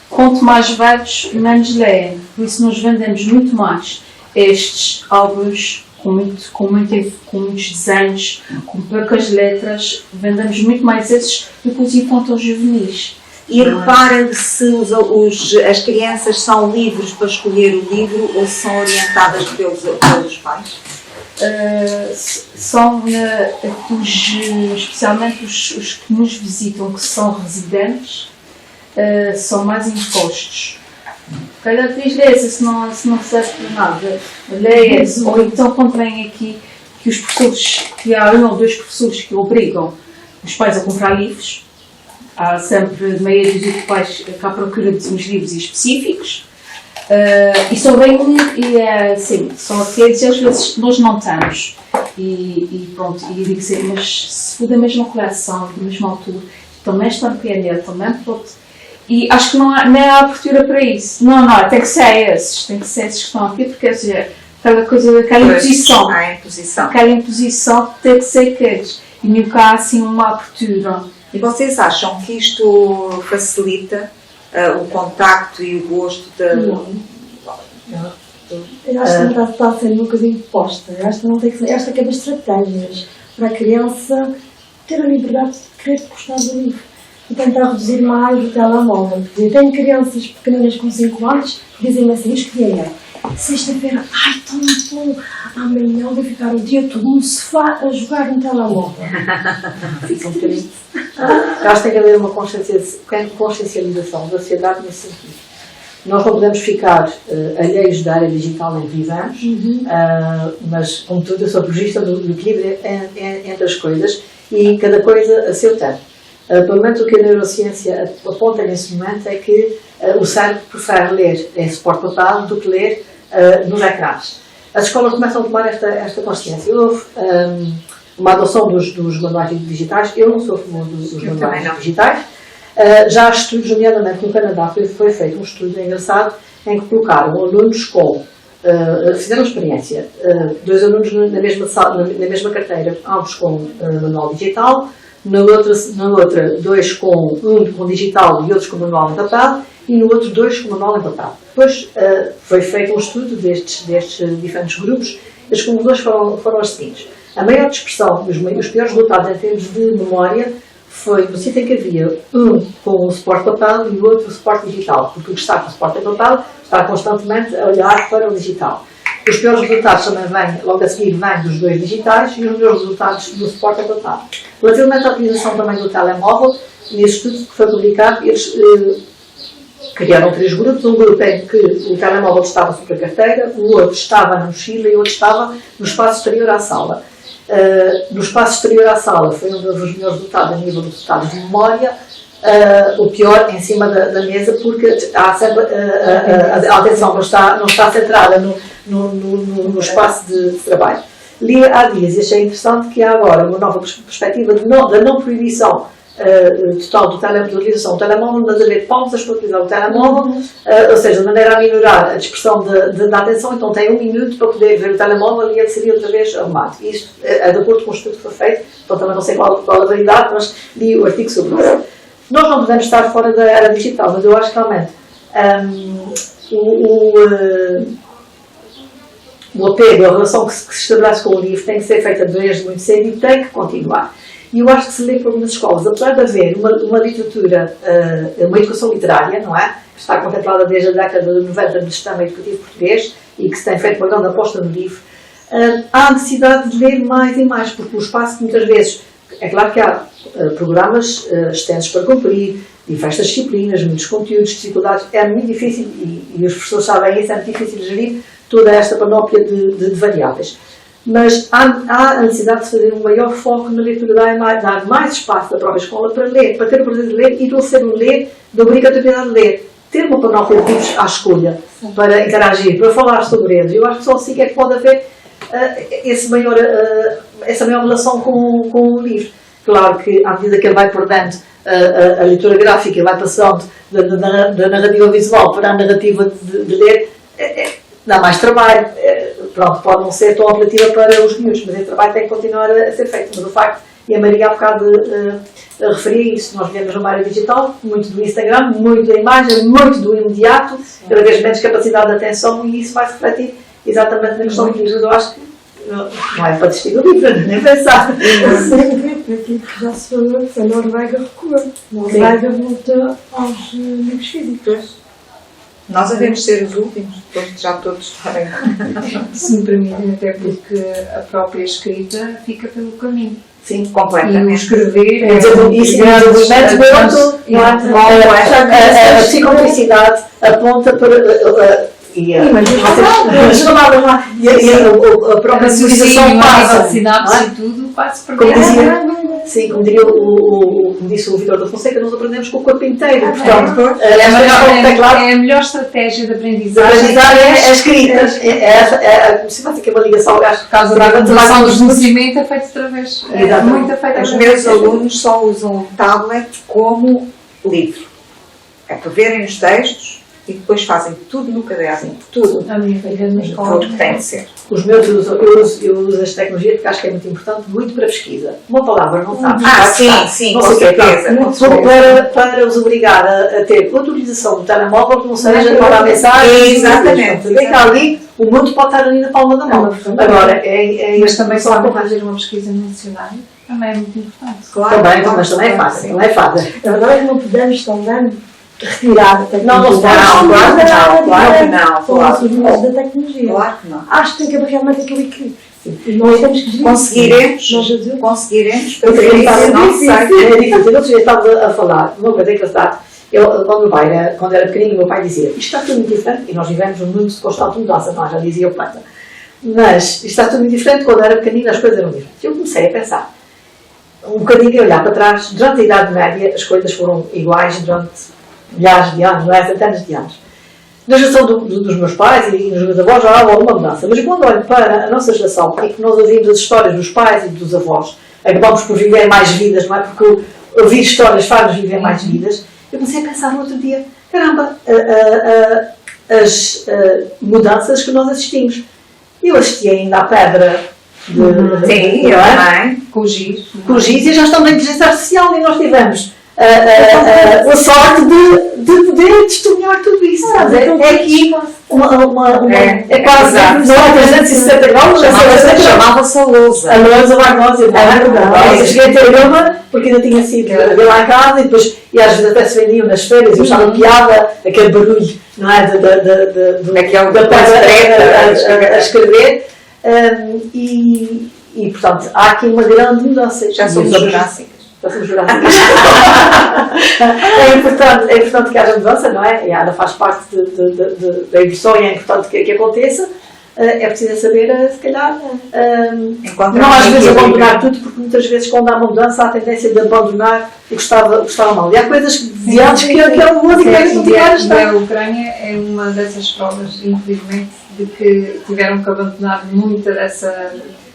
Quanto mais velhos, menos leem. Por isso nós vendemos muito mais estes álbuns com muitos desenhos, com poucas letras, vendemos muito mais esses do que os infantos juvenis. E reparem se as crianças são livres para escolher o livro ou são orientadas pelos pais? São especialmente os que nos visitam, que são residentes, são mais impostos. Calhar diz esse, se não serve para nada, leia esse. Ou então quando vem aqui que os professores, que há um ou dois professores que obrigam os pais a comprar livros, há sempre meia dúzia de pais que à procura de uns livros específicos. E só vem assim, são aqueles às vezes nós não temos. E pronto, e eu digo assim, mas se for da mesma coleção, da mesma altura, também está no PNL, também pode. E acho que não há abertura para isso. Não, tem que ser esses que estão aqui, porque aquela coisa, aquela imposição. Aquela imposição tem que ser aqueles. E nunca há assim uma abertura. E vocês acham que isto facilita o contacto e o gosto da... Não. Eu acho que não está a ser uma coisa imposta. Eu acho que não tem que ser. Esta que é das estratégias para a criança ter a liberdade de querer gostar do livro e tentar reduzir mais o telemóvel. Porque eu tenho crianças pequeninas com 5 anos que dizem assim: escolhi sexta-feira, tão bom, amanhã vou ficar o dia todo no sofá a jogar no telemóvel. Fica um bocadinho. Eu acho que tem que haver uma consciencialização da sociedade nesse sentido. Nós não podemos ficar alheios da área digital em que vivemos, mas, como tudo, eu sou apologista do equilíbrio entre as coisas e cada coisa a seu tempo. Pelo menos o que a neurociência aponta nesse momento é que o cérebro prefere ler em suporte papel do que ler nos ecrãs. As escolas começam a tomar esta consciência. Houve uma adoção dos manuais digitais. Eu não sou a favor dos manuais digitais. Já há estudos, nomeadamente no Canadá, foi feito um estudo engraçado em que colocaram alunos com... fizeram experiência. 2 alunos na mesma carteira, ambos com manual digital. Na outra 2 com digital e outros com manual em papel, e no outro 2 com manual em papel. Depois foi feito um estudo destes diferentes grupos. As conclusões foram as seguintes: a maior dispersão e os piores resultados em termos de memória foi no sítio em que havia um com o suporte papel e o outro o suporte digital, porque o que está com o suporte em papel está constantemente a olhar para o digital. Os piores resultados também vêm, logo a seguir, vêm dos 2 digitais e os melhores resultados do suporte papel. Relativamente à utilização também do telemóvel, nesse estudo que foi publicado, eles criaram 3 grupos. Um grupo em que o telemóvel estava sobre a carteira, o outro estava na mochila e o outro estava no espaço exterior à sala. No espaço exterior à sala foi um dos melhores resultados a nível de resultados de memória. O pior em cima da mesa, porque há sempre, a atenção não está centrada no espaço de trabalho. Li há dias e achei interessante que há agora uma nova perspectiva da não proibição total da utilização do telemóvel, mas haver pausas para utilizar o telemóvel, ou seja, de maneira a minorar a dispersão da atenção. Então tem 1 minuto para poder ver o telemóvel e ele seria outra vez arrumado. Isto é de acordo com o estudo que foi feito, então também não sei qual a validade, mas li o artigo sobre isso. Nós não podemos estar fora da era digital, mas eu acho que realmente o apego, a relação que se estabelece com o livro tem que ser feita desde muito cedo e tem que continuar. E eu acho que se lê por algumas escolas, apesar de haver uma literatura, uma educação literária, não é? Que está contemplada desde a década de 90 no sistema educativo português e que se tem feito uma grande aposta no livro, há a necessidade de ler mais e mais, porque o espaço que muitas vezes, é claro que há programas extensos para cumprir, diversas disciplinas, muitos conteúdos, dificuldades, é muito difícil, e os professores sabem isso, é muito difícil gerir toda esta panóplia de variáveis. Mas há a necessidade de fazer um maior foco na leitura, dar mais espaço da própria escola para ler, para ter o prazer de ler e não ser um ler da obrigatoriedade de ler. ter uma panóplia de livros à escolha, para interagir, para falar sobre eles. Eu acho que só assim é que pode haver essa maior relação com o livro. Claro que, à medida que ele vai perdendo a leitura gráfica, vai passando da narrativa visual para a narrativa de ler, dá mais trabalho. Pronto, pode não ser tão apelativa para os miúdos, mas esse trabalho tem que continuar a ser feito. Mas o facto, e a Maria há bocado referia isso, nós vivemos numa área digital, muito do Instagram, muito da imagem, muito do imediato, cada vez menos capacidade de atenção, e isso vai se refletir exatamente na questão do livro. Eu acho que não é para desistir do livro, nem pensar. Aquilo que já se falou, a Noruega recua. A Noruega volta aos livros físicos. Nós devemos ser os últimos, depois de já todos estarem. Se me permitem, até porque a própria escrita fica pelo caminho. Sim, E o completamente. escrever É desenvolvimento muito, a psicomotricidade aponta para. A própria civilização passa. sinapse e tudo, quase Como perdeu. dizia, sim, como diria como disse o Vítor da Fonseca, nós aprendemos com o corpo inteiro. Portanto, É a melhor estratégia de aprendizagem. a escrita. Se vai ter que uma ligação, acho que Por causa da adaptação do conhecimento é feito através. É muito feito Os através. meus alunos só usam o tablet como livro. É para verem os textos e depois fazem tudo no caderno, tudo. A minha filha na escola. Tudo que tem de ser. os meus eu uso as tecnologias porque acho que é muito importante, muito para pesquisa. Uma palavra não sabe. Sim, Não com sei o que é, certeza. tá. com certeza. Para os obrigar a ter autorização do telemóvel que não seja para a mensagem. Exatamente. Está ali, o mundo pode estar ali na palma da mão. Agora, Mas também só para fazer uma pesquisa no dicionário também é muito importante. Claro, Também, mas também é fácil. Não é fácil. A verdade é que não podemos também retirar a tecnologia. Não, claro que não. Somos os limites da tecnologia. Claro que não. Acho que tem que haver realmente aquele equilíbrio. E nós temos que gerir. Conseguiremos, Nós adultos. conseguiremos, Eu fazer isso, não sei. é difícil. Eu outro dia estava a falar, uma coisa engraçada. Quando era pequenino, o meu pai dizia: isto está tudo muito diferente, e nós vivemos num mundo de constante mudança, não, já dizia o pai. Mas isto está tudo muito diferente, quando era pequenino as coisas eram diferentes. Eu comecei a pensar, um bocadinho a olhar para trás, durante a Idade Média as coisas foram iguais durante milhares de anos, não é? Centenas de anos. Na geração dos meus pais e dos meus avós já há alguma mudança, mas quando olho para a nossa geração e que nós ouvimos as histórias dos pais e dos avós, acabamos por viver mais vidas, não é? Porque ouvir histórias faz-nos viver mais vidas. Eu comecei a pensar no outro dia, caramba, as mudanças que nós assistimos. Eu assisti ainda à pedra Sim, eu também. Com o giz. com o giz e já estão na inteligência artificial e nós tivemos a sorte de poder testemunhar tudo isso. É aqui é quase não é 360 graus, Chamava-se a lousa. a lousa Barbosa. Eu cheguei a ter uma porque ainda tinha sido a ver lá em casa e às vezes até se vendiam nas feiras e eu achava piada aquele barulho, não é? Da pedra a escrever. E portanto há aqui uma grande mudança. Já somos jurássicas. É importante que haja mudança, não é? E ela faz parte da evolução e é importante que aconteça. É preciso saber, se calhar, não às vezes abandonar tudo, porque muitas vezes quando há uma mudança há a tendência de abandonar o que estava mal. E há coisas de antes que é o mundo e que devem continuar a estar. A Ucrânia é uma dessas provas, infelizmente, de que tiveram que abandonar muito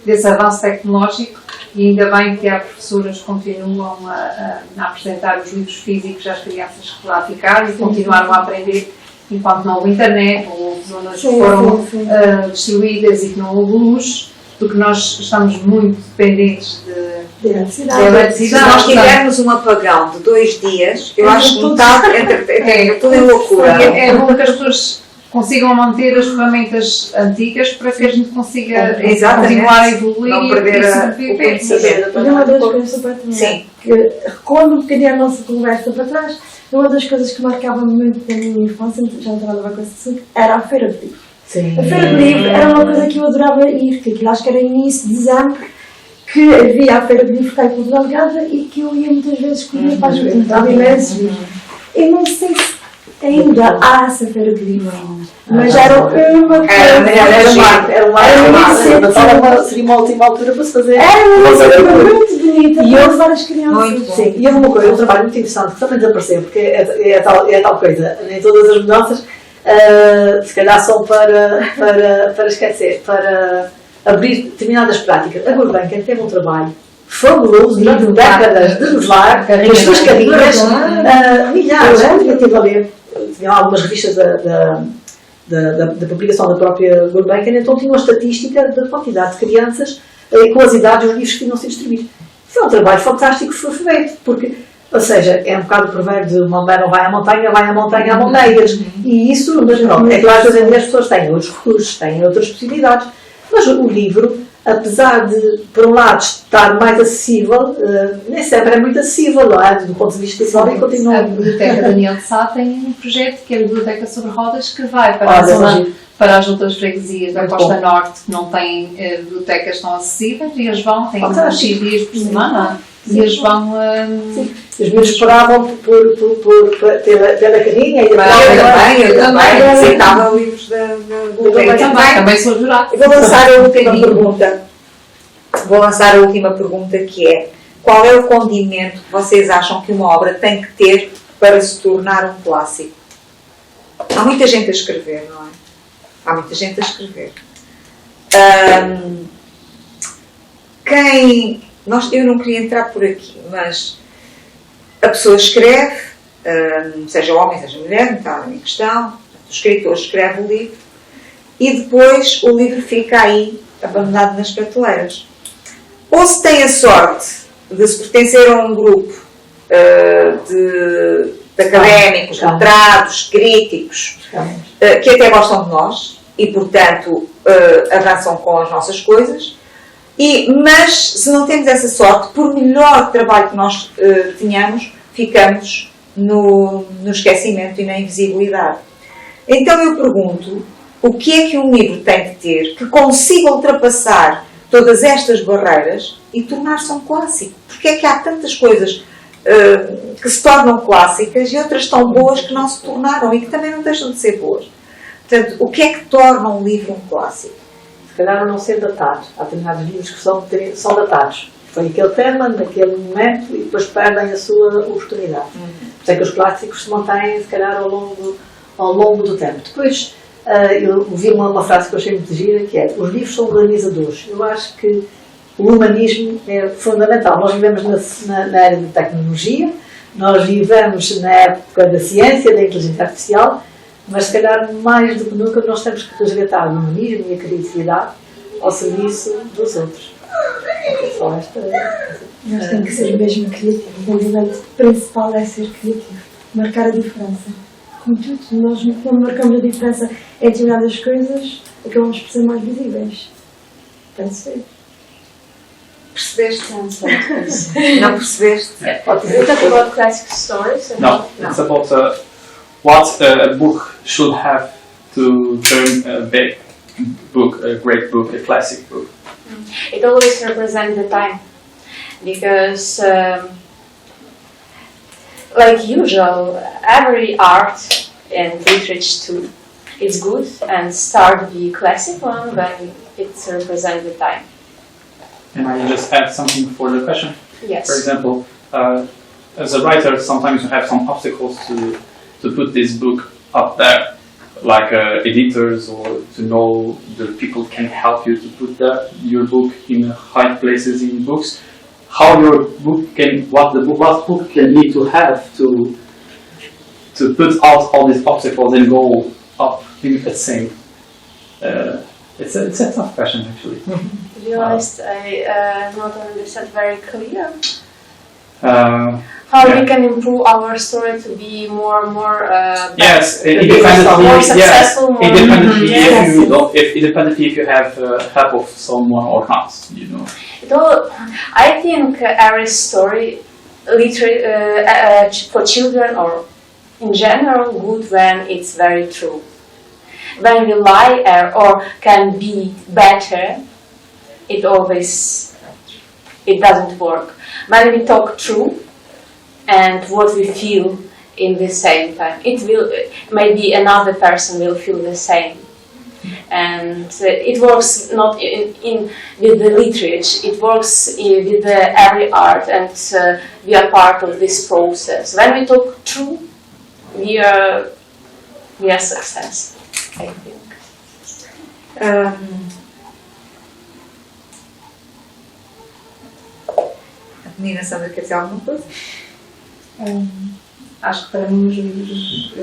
desse avanço tecnológico. E ainda bem que há professoras que continuam a apresentar os livros físicos às crianças que lá ficaram e continuaram a aprender enquanto não houve internet, ou houve zonas que foram destruídas e que não houve luz, porque nós estamos muito dependentes de eletricidade. Se nós tivermos um apagão de 2 dias, eu acho que metade entra tudo em loucura. É bom que as pessoas consigam manter as ferramentas antigas para que a gente consiga continuar a evoluir não perder o conhecimento. E uma das coisas super que quando um bocadinho a nossa conversa para trás, uma das coisas que marcava muito na minha infância, já não estava a ver com esse assunto, era a feira de livro. Sim. A feira de livro era uma coisa que eu adorava ir, que aquilo acho que era início de dezembro, que havia a feira de livro cá em Portugal e que eu ia muitas vezes com os meus pais, entrava imensos livros. Eu não sei se Ainda há essa feira de livro. Mas era uma Era uma marca, seria uma última altura para se fazer. Era uma coisa muito bonita E para eu- levar as crianças. Muito bom. Sim, e houve uma coisa, um trabalho muito interessante que também desapareceu, porque é a tal coisa, nem todas as mudanças, se calhar são para esquecer, para abrir determinadas práticas. A Gulbenkian teve um trabalho fabuloso durante décadas de levar as suas carinhas, milhares, eu estive a ler, tinha algumas revistas da publicação da própria Gulbenkian, então tinha uma estatística da quantidade de crianças com as idades dos livros que tinham sido distribuídos. Isso é um trabalho fantástico que foi feito, porque, ou seja, é um bocado o provérbio de uma mulher não vai à montanha, vai à montanha, há montanhas. E isso, mas pronto, é claro que hoje em dia as pessoas têm outros recursos, têm outras possibilidades, mas o livro, apesar de, por um lado, estar mais acessível, nem sempre é muito acessível, não é? Do ponto de vista visual, e continua. A Biblioteca Daniel de Sá tem um projeto que é a Biblioteca sobre Rodas, que vai para, Olha, a zona, imagino. para as outras freguesias da Muito Costa bom. Norte, que não têm bibliotecas tão acessíveis, e eles vão, têm uns Fantástico. X dias por semana, e eles vão. Os meus esperavam pela carinha e Eu também Também. aceitava livros da biblioteca. Também sou jurado. Eu vou lançar a última pergunta. Vou lançar a última pergunta, que é: qual é o condimento que vocês acham que uma obra tem que ter para se tornar um clássico? Há muita gente a escrever, não é? Há muita gente a escrever. Eu não queria entrar por aqui, mas a pessoa escreve, seja homem, seja mulher, não está em questão, o escritor escreve o livro e depois o livro fica aí abandonado nas prateleiras. Ou se tem a sorte de se pertencer a um grupo de académicos, letrados, críticos, que até gostam de nós e, portanto, avançam com as nossas coisas. Mas, se não temos essa sorte, por melhor trabalho que nós tenhamos, ficamos no esquecimento e na invisibilidade. Então eu pergunto, o que é que um livro tem de ter que consiga ultrapassar todas estas barreiras e tornar-se um clássico? Porque é que há tantas coisas que se tornam clássicas e outras tão boas que não se tornaram e que também não deixam de ser boas? Portanto, o que é que torna um livro um clássico? Se calhar a não ser datados. Há determinados livros que são datados. Foi aquele tema, naquele momento, e depois perdem a sua oportunidade. Por isso é que os clássicos se mantêm, se calhar, ao longo do tempo. Depois, eu ouvi uma frase que eu achei muito gira, que é: os livros são organizadores. Eu acho que o humanismo é fundamental. Nós vivemos na era da tecnologia, nós vivemos na época da ciência, da inteligência artificial, mas se calhar mais do que nunca nós temos que resgatar o humanismo e a criatividade ao serviço dos outros. Só esta. Nós temos que ser mesmo criativos. O elemento principal é ser criativo. Marcar a diferença. Como tudo, nós quando marcamos a diferença em determinadas coisas, acabamos por ser mais visíveis. Penso eu. Percebeste? Não percebeste? We talk about classic stories. And No, it's about what a book should have to turn a big book, a great book, a classic book. It always represents the time, because like usual, every art and literature too, it's good and start the classic one when it represents the time. And I just add something for the question. Yes. For example, as a writer, sometimes you have some obstacles to put this book up there, like editors, or to know the people can help you to put your book in high places in books. How your book can, what book can need to have to put out all these obstacles and go up in the same. It's a tough question actually. To be honest, I not understand very clear. How Yeah. we can improve our story to be more Yes, more independently. successful, more Independently if you have help of someone or not, you know. I think every story, for children or in general, good when it's very true. When we lie or can be better, it doesn't work. When we talk true and what we feel in the same time. It will, maybe another person will feel the same. And it works not with the literature, it works with every art, and we are part of this process. When we talk true, we are success, I think. A menina Sandra quer dizer alguma coisa? Acho que para mim os livros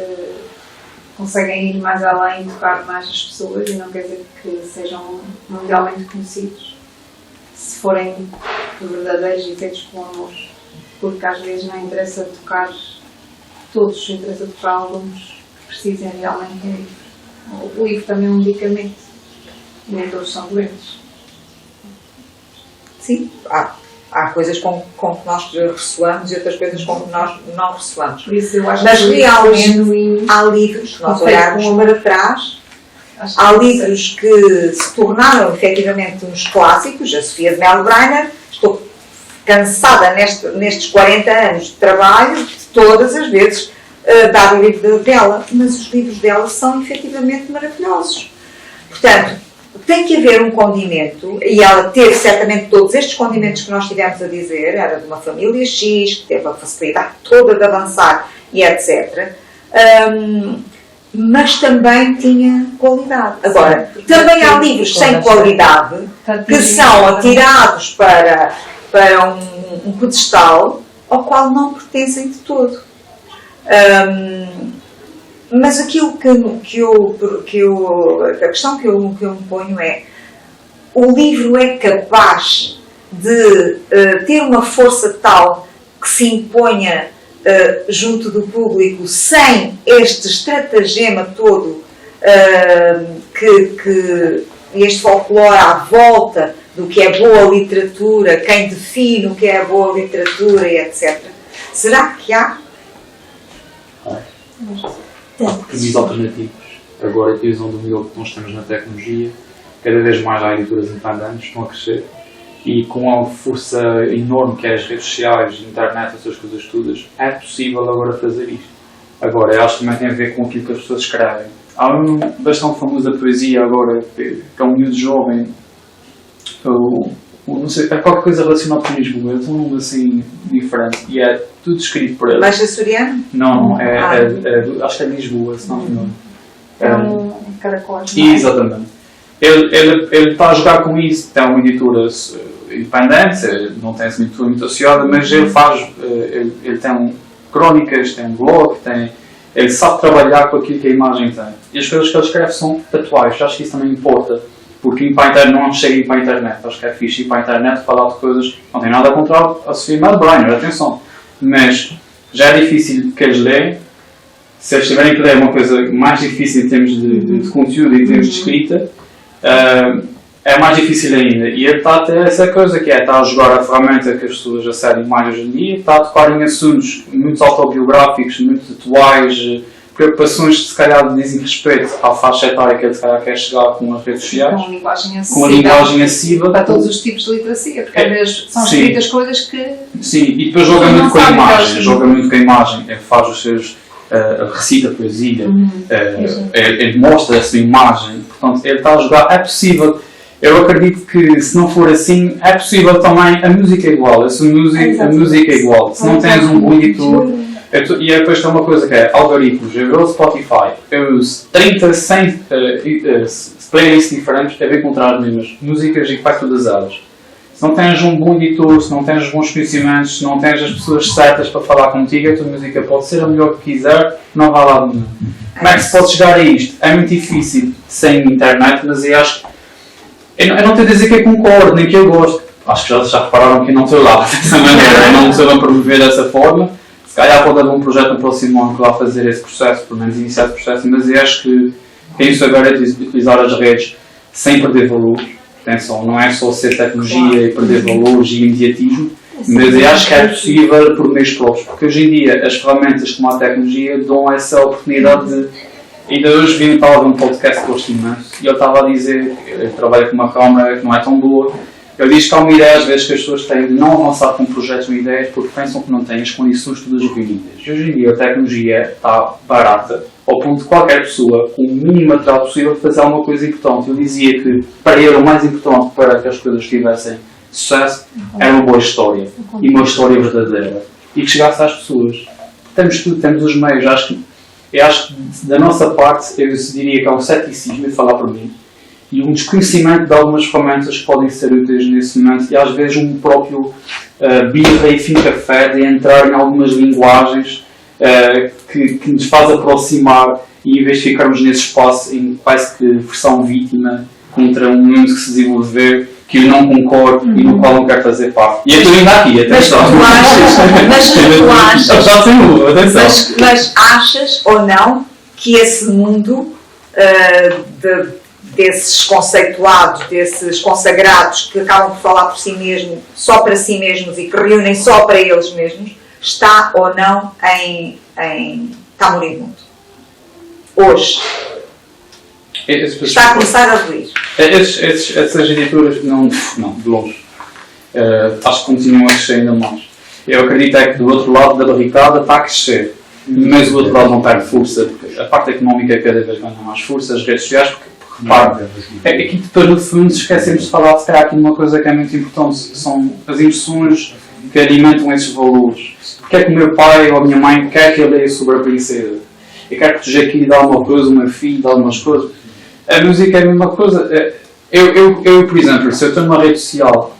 conseguem ir mais além e tocar mais as pessoas, e não quer dizer que sejam mundialmente conhecidos se forem verdadeiros e feitos com amor, porque às vezes não interessa tocar todos, interessa tocar alguns que precisem realmente do livro. O livro também é um medicamento, e nem todos são doentes. Sim, há coisas com que nós ressoamos e outras coisas com que nós não ressoamos. Por isso eu acho Mas que realmente há livros que nós olharmos para trás, há livros que se tornaram efetivamente uns clássicos. A Sofia de Mello Breiner, estou cansada nestes 40 anos de trabalho de todas as vezes dar o livro dela, mas os livros dela são efetivamente maravilhosos. Portanto, tem que haver um condimento, e ela teve certamente todos estes condimentos que nós tivemos a dizer, era de uma família X, que teve a facilidade toda de avançar e etc. Mas também tinha qualidade. Agora, também há livros sem qualidade que são atirados para um pedestal ao qual não pertencem de todo. Mas aquilo a questão que eu me ponho é: o livro é capaz de ter uma força tal que se imponha junto do público sem este estratagema todo que este folclore à volta do que é boa literatura, quem define o que é boa literatura e etc. Será que há? Caminhos alternativos. Agora, a utilizam do modelo que nós temos na tecnologia, cada vez mais há editoras independentes, estão a crescer, e com a força enorme que é as redes sociais, a internet, essas coisas todas, é possível agora fazer isto. Agora, eu acho que também tem a ver com aquilo que as pessoas escrevem. Há bastante famosa poesia agora, que é um miúdo jovem, não sei, é qualquer coisa relacionada com Lisboa, é um nome assim diferente, e é tudo escrito por ele. Baixa Soriano? Não, acho que é de Lisboa, se não me engano. É um caracol. Exatamente. Ele está a jogar com isso, tem uma editora independente, não tem essa editora muito associada, mas ele tem crónicas, tem blog, ele sabe trabalhar com aquilo que a imagem tem. E as coisas que ele escreve são atuais, acho que isso também importa. Porque ir para a internet não chega a ir para a internet. Acho que é fixe ir para a internet falar de coisas. Não tem nada contra a Sofia Mello Breiner, atenção. Mas já é difícil que eles leem. Se eles tiverem que ler uma coisa mais difícil em termos de conteúdo e em termos de escrita, é mais difícil ainda. E ele está a ter essa coisa que está a jogar a ferramenta que as pessoas assedem mais hoje em dia, está a tocar em assuntos muito autobiográficos, muito atuais, preocupações que se calhar dizem respeito à faixa etária que ele se calhar quer chegar com as redes sociais, Com a linguagem acessível para todos os tipos de literacia, porque às vezes são sim. escritas coisas que... Sim, e depois joga Não muito com a sabe imagem, aquelas- ele faz os seus, recita poesia, ele mostra a sua imagem, portanto ele está a jogar, é possível. Eu acredito que se não for assim, é possível também, a música é igual, a música é igual, se não tens um bom editor. E depois tem uma coisa que é algoritmos. Eu uso Spotify, eu uso 30, 100 playlists diferentes para encontrar as mesmas músicas e faz todas elas. Se não tens um bom editor, se não tens bons conhecimentos, se não tens as pessoas certas para falar contigo, a tua música pode ser a melhor que quiser, não vai lá nenhum. Como é que se pode chegar a isto? É muito difícil sem internet, mas eu acho que. Eu não tenho a dizer que eu concordo, nem que eu gosto. Acho que já repararam que eu não estou lá dessa maneira, eu não estou a promover dessa forma. Se calhar pode haver um projeto no próximo ano que vai fazer esse processo, pelo menos iniciar esse processo, mas eu acho que quem souber é de utilizar as redes sem perder valores. Atenção, não é só ser tecnologia e perder valores e imediatismo, mas eu acho que é possível por meios próprios, porque hoje em dia as ferramentas como a tecnologia dão essa oportunidade de... Ainda hoje estava a ver um podcast que gosto imenso e ele estava a dizer que ele trabalha com uma câmera que não é tão boa. Eu digo que há uma ideia às vezes que as pessoas têm de não avançar com projetos ou ideias porque pensam que não têm as condições todas reunidas. E hoje em dia a tecnologia está barata ao ponto de qualquer pessoa, com o mínimo material possível, fazer alguma coisa importante. Eu dizia que para ele o mais importante para que as coisas tivessem sucesso era uma boa história e uma história verdadeira e que chegasse às pessoas. Temos tudo, temos os meios. Eu acho que da nossa parte eu diria que há um ceticismo, de falar por mim, e um desconhecimento de algumas ferramentas que podem ser úteis nesse momento e às vezes um próprio birra e fim café de entrar em algumas linguagens que nos faz aproximar e em vez de ficarmos nesse espaço em quase que versão vítima contra um mundo que se desenvolver que eu não concordo e no qual não quero fazer parte. E eu estou ainda aqui, atenção. Mas achas ou não que esse mundo desses conceituados, desses consagrados que acabam por falar por si mesmos, só para si mesmos e que reúnem só para eles mesmos, está ou não está moribundo? Hoje. Está a começar a ruir. Essas editoras, não, de longe. Acho que continuam a crescer ainda mais. Eu acredito é que do outro lado da barricada está a crescer, mas o outro lado não perde força, porque a parte económica cada vez ganha mais força, as redes sociais, porque repare, é que depois no fundo esquecemos de falar se calhar aqui de uma coisa que é muito importante, que são as emoções que alimentam esses valores. Porque é que o meu pai ou a minha mãe quer que eu leia sobre a princesa? Eu quero proteger aqui de alguma coisa, o meu filho, de algumas coisas. A música é a mesma coisa. Eu, por exemplo, se eu tenho uma rede social,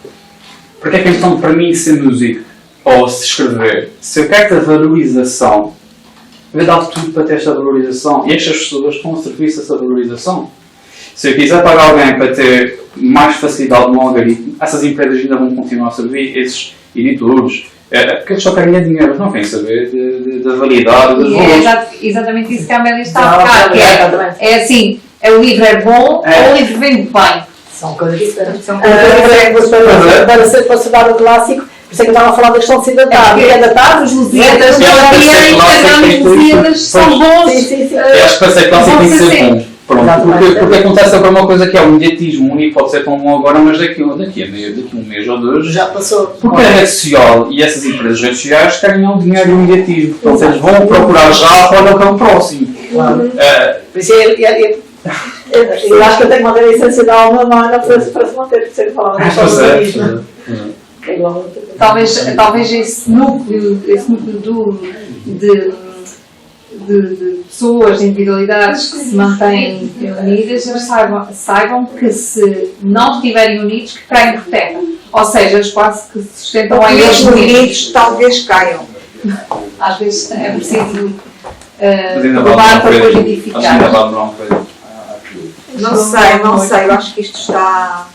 porque é que então para mim ser músico ou se escrever, se eu quero ter valorização, eu dar tudo para ter esta valorização e estas pessoas estão a serviço dessa valorização. Se eu quiser pagar alguém para ter mais facilidade no algoritmo, essas empresas ainda vão continuar a servir esses editores. Porque eles só querem dinheiro, eles não querem saber da validade dos valores. É exatamente isso que a Amélia está a tocar, que é assim, o livro é bom ou o livro vende bem. São coisas diferentes. Para ser considerado um clássico, por isso é que eu estava a falar da questão de ser datado. É datado, os Lusíadas, os Lusíadas são bons. Eu acho que para ser clássico tem que ser bom. Porque acontece agora uma coisa que é o imediatismo. Um livro pode ser tão bom agora, mas daqui um mês ou dois já passou. Porque a rede social e essas empresas redes sociais querem o dinheiro e o imediatismo. Então eles vão procurar já para o que é o próximo. Claro. Eu acho que eu tenho uma essência da alma humana para se manter, por ser falado da história. Talvez esse núcleo de pessoas, de individualidades que se mantêm unidas, eles saibam que se não estiverem unidos, que caem por terra. Ou seja, eles quase que se sustentam a eles unidos, talvez caiam. Às vezes é preciso levar para depois edificar. Não sei, eu acho que isto está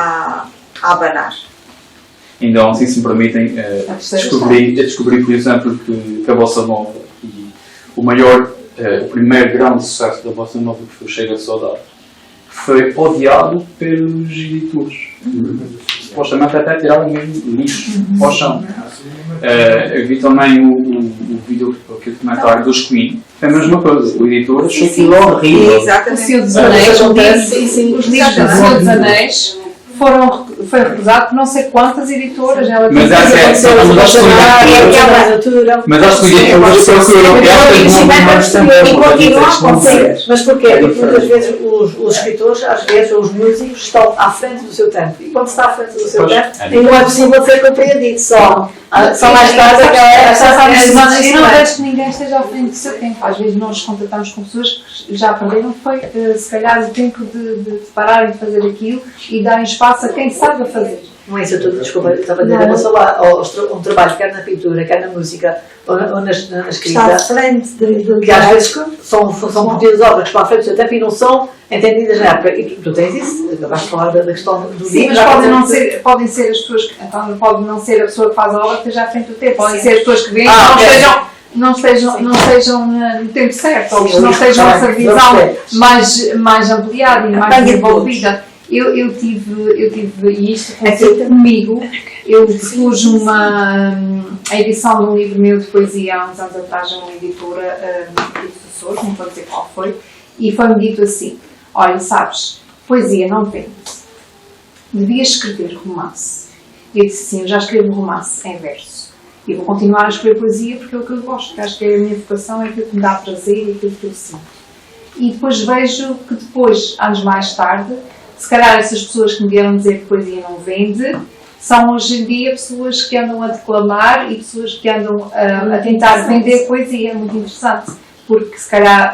a abanar. Então, se me permitem, descobri, por exemplo, que a Bossa Nova e o primeiro grande sucesso da Bossa Nova, que foi o Chega de Saudade, foi odiado pelos editores. Supostamente até tiraram mesmo lixo para o chão. Eu vi também o vídeo, aquele comentário dos Queen, foi a mesma coisa. O editor achou aquilo horrível. O Senhor dos Anéis, os livros do Senhor dos Anéis foi recusado por não sei quantas editoras. Mas acho que e continua a acontecer. Mas porquê? Porque muitas vezes os escritores, às vezes os músicos, estão à frente do seu tempo. E quando está à frente do seu tempo, não é possível ser compreendido. Só mais tarde e não vejo que ninguém esteja à frente do seu tempo. Às vezes nós contactamos com pessoas que já perderam, foi se calhar o tempo de pararem de fazer aquilo e darem espaço a quem sabe fazer. Não é isso, eu desculpa, estava a dizer, não só um trabalho, quer na pintura, quer na música, ou na escrita, está à frente que às vezes são pequenas obras que estão à frente do seu tempo e não são entendidas na época. E tu tens isso, acabaste de falar da questão do livro. Sim, mas podem ser as pessoas, então pode não ser a pessoa que faz a obra que esteja à frente do tempo, podem ser as pessoas que veem não estejam no tempo certo, ou que não estejam essa visão mais ampliada e mais desenvolvida. Eu tive, e isto aconteceu comigo, eu fiz a edição de um livro meu de poesia há uns anos atrás, a uma editora de Açores, não vou dizer qual foi, e foi-me dito assim, olha, sabes, poesia não vende, devias escrever romance. E eu disse assim, eu já escrevo romance em verso. E vou continuar a escrever poesia porque é o que eu gosto, porque acho que a minha vocação é aquilo que me dá prazer e aquilo que eu sinto. E depois vejo que depois, anos mais tarde, se calhar essas pessoas que me vieram dizer que poesia não vende, são hoje em dia pessoas que andam a declamar e pessoas que andam a tentar vender poesia. É muito interessante, porque se calhar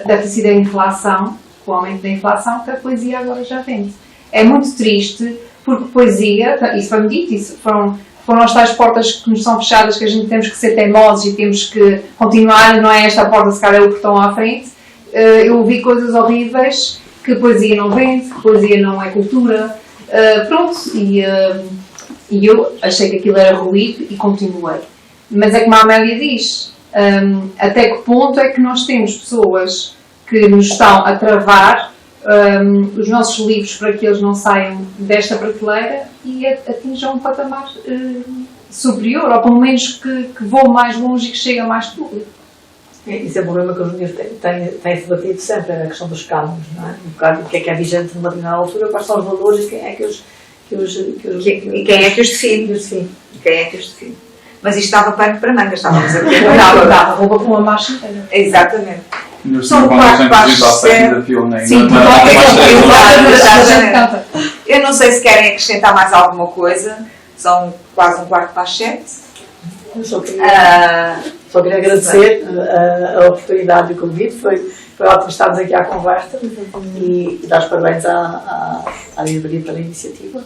deve ter sido a inflação, o aumento da inflação, que a poesia agora já vende. É muito triste, porque poesia, isso foi-me dito, isso foram as tais portas que nos são fechadas, que a gente temos que ser teimosos e temos que continuar, não é esta porta, se calhar é o portão à frente. Eu ouvi coisas horríveis, que poesia não vende, que poesia não é cultura, pronto, e eu achei que aquilo era ruído e continuei. Mas é como a Amélia diz, até que ponto é que nós temos pessoas que nos estão a travar os nossos livros para que eles não saiam desta prateleira e atinjam um patamar superior, ou pelo menos que voem mais longe e que cheguem a mais público. Isso é um problema que os livros têm-se debatido sempre, a questão dos cânones, não é? Um bocado o que é vigente numa determinada altura, quais são os valores e quem é que os define. Quem é que os define? Mas isto estava pano para manga, estávamos a ver. Dava roupa com uma marcha inteira. Exatamente. São Quando a gente apresenta da Pionei. Sim, eu não sei se querem acrescentar mais alguma coisa. São quase 7:15. Só queria agradecer a oportunidade e o convite, foi ótimo estarmos aqui à conversa e dar os parabéns à Livraria pela iniciativa.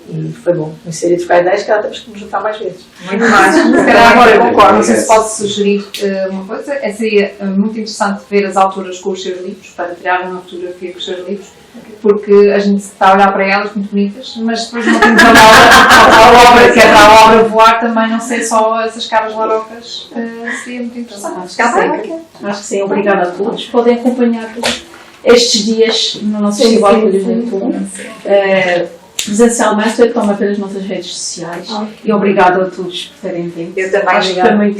E foi bom conhecer e trocar ideias, que temos que nos juntar mais vezes. Muito mais. Se calhar agora concordo, não sei se posso sugerir uma coisa, seria muito interessante ver as autoras com os seus livros, para tirar uma fotografia com os seus livros, porque a gente está a olhar para elas muito bonitas, mas depois não temos a obra, que é para a obra voar também, não sei, só essas caras larocas, seria muito interessante. Acho que sim, obrigada a todos. Podem acompanhar estes dias no nosso Festival de Leitura. Presencialmente, eu tomo pelas nossas redes sociais e obrigado a todos por terem vindo. Eu também.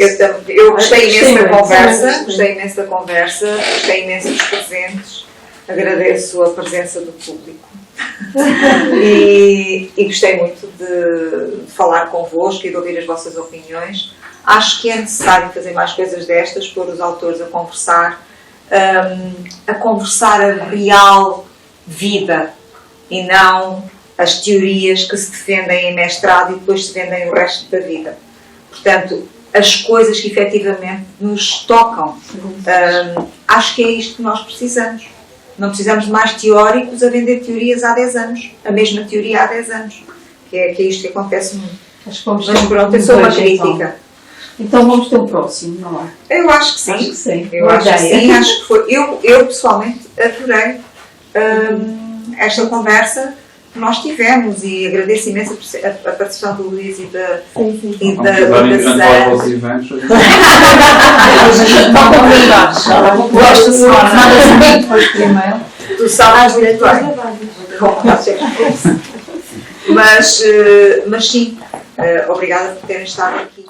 Eu gostei imenso da conversa, gostei imenso dos presentes, agradeço a presença do público e gostei muito de falar convosco e de ouvir as vossas opiniões. Acho que é necessário fazer mais coisas destas, pôr os autores a conversar a real vida e não as teorias que se defendem em mestrado e depois se vendem o resto da vida. Portanto, as coisas que efetivamente nos tocam. Acho que é isto que nós precisamos. Não precisamos de mais teóricos a vender teorias há 10 anos. A mesma teoria há 10 anos. Que é isto que acontece muito. Mas pronto, eu sou uma crítica. Então vamos ter um próximo, não é? Eu acho que sim. Acho que sim. Eu acho que sim. Acho que foi. Eu pessoalmente adorei esta conversa que nós tivemos e agradeço imenso a participação do Luís e da Susana. Gosto de semana, depois por e-mail. Tu sabes muito bem. Mas sim, obrigada por terem estado aqui.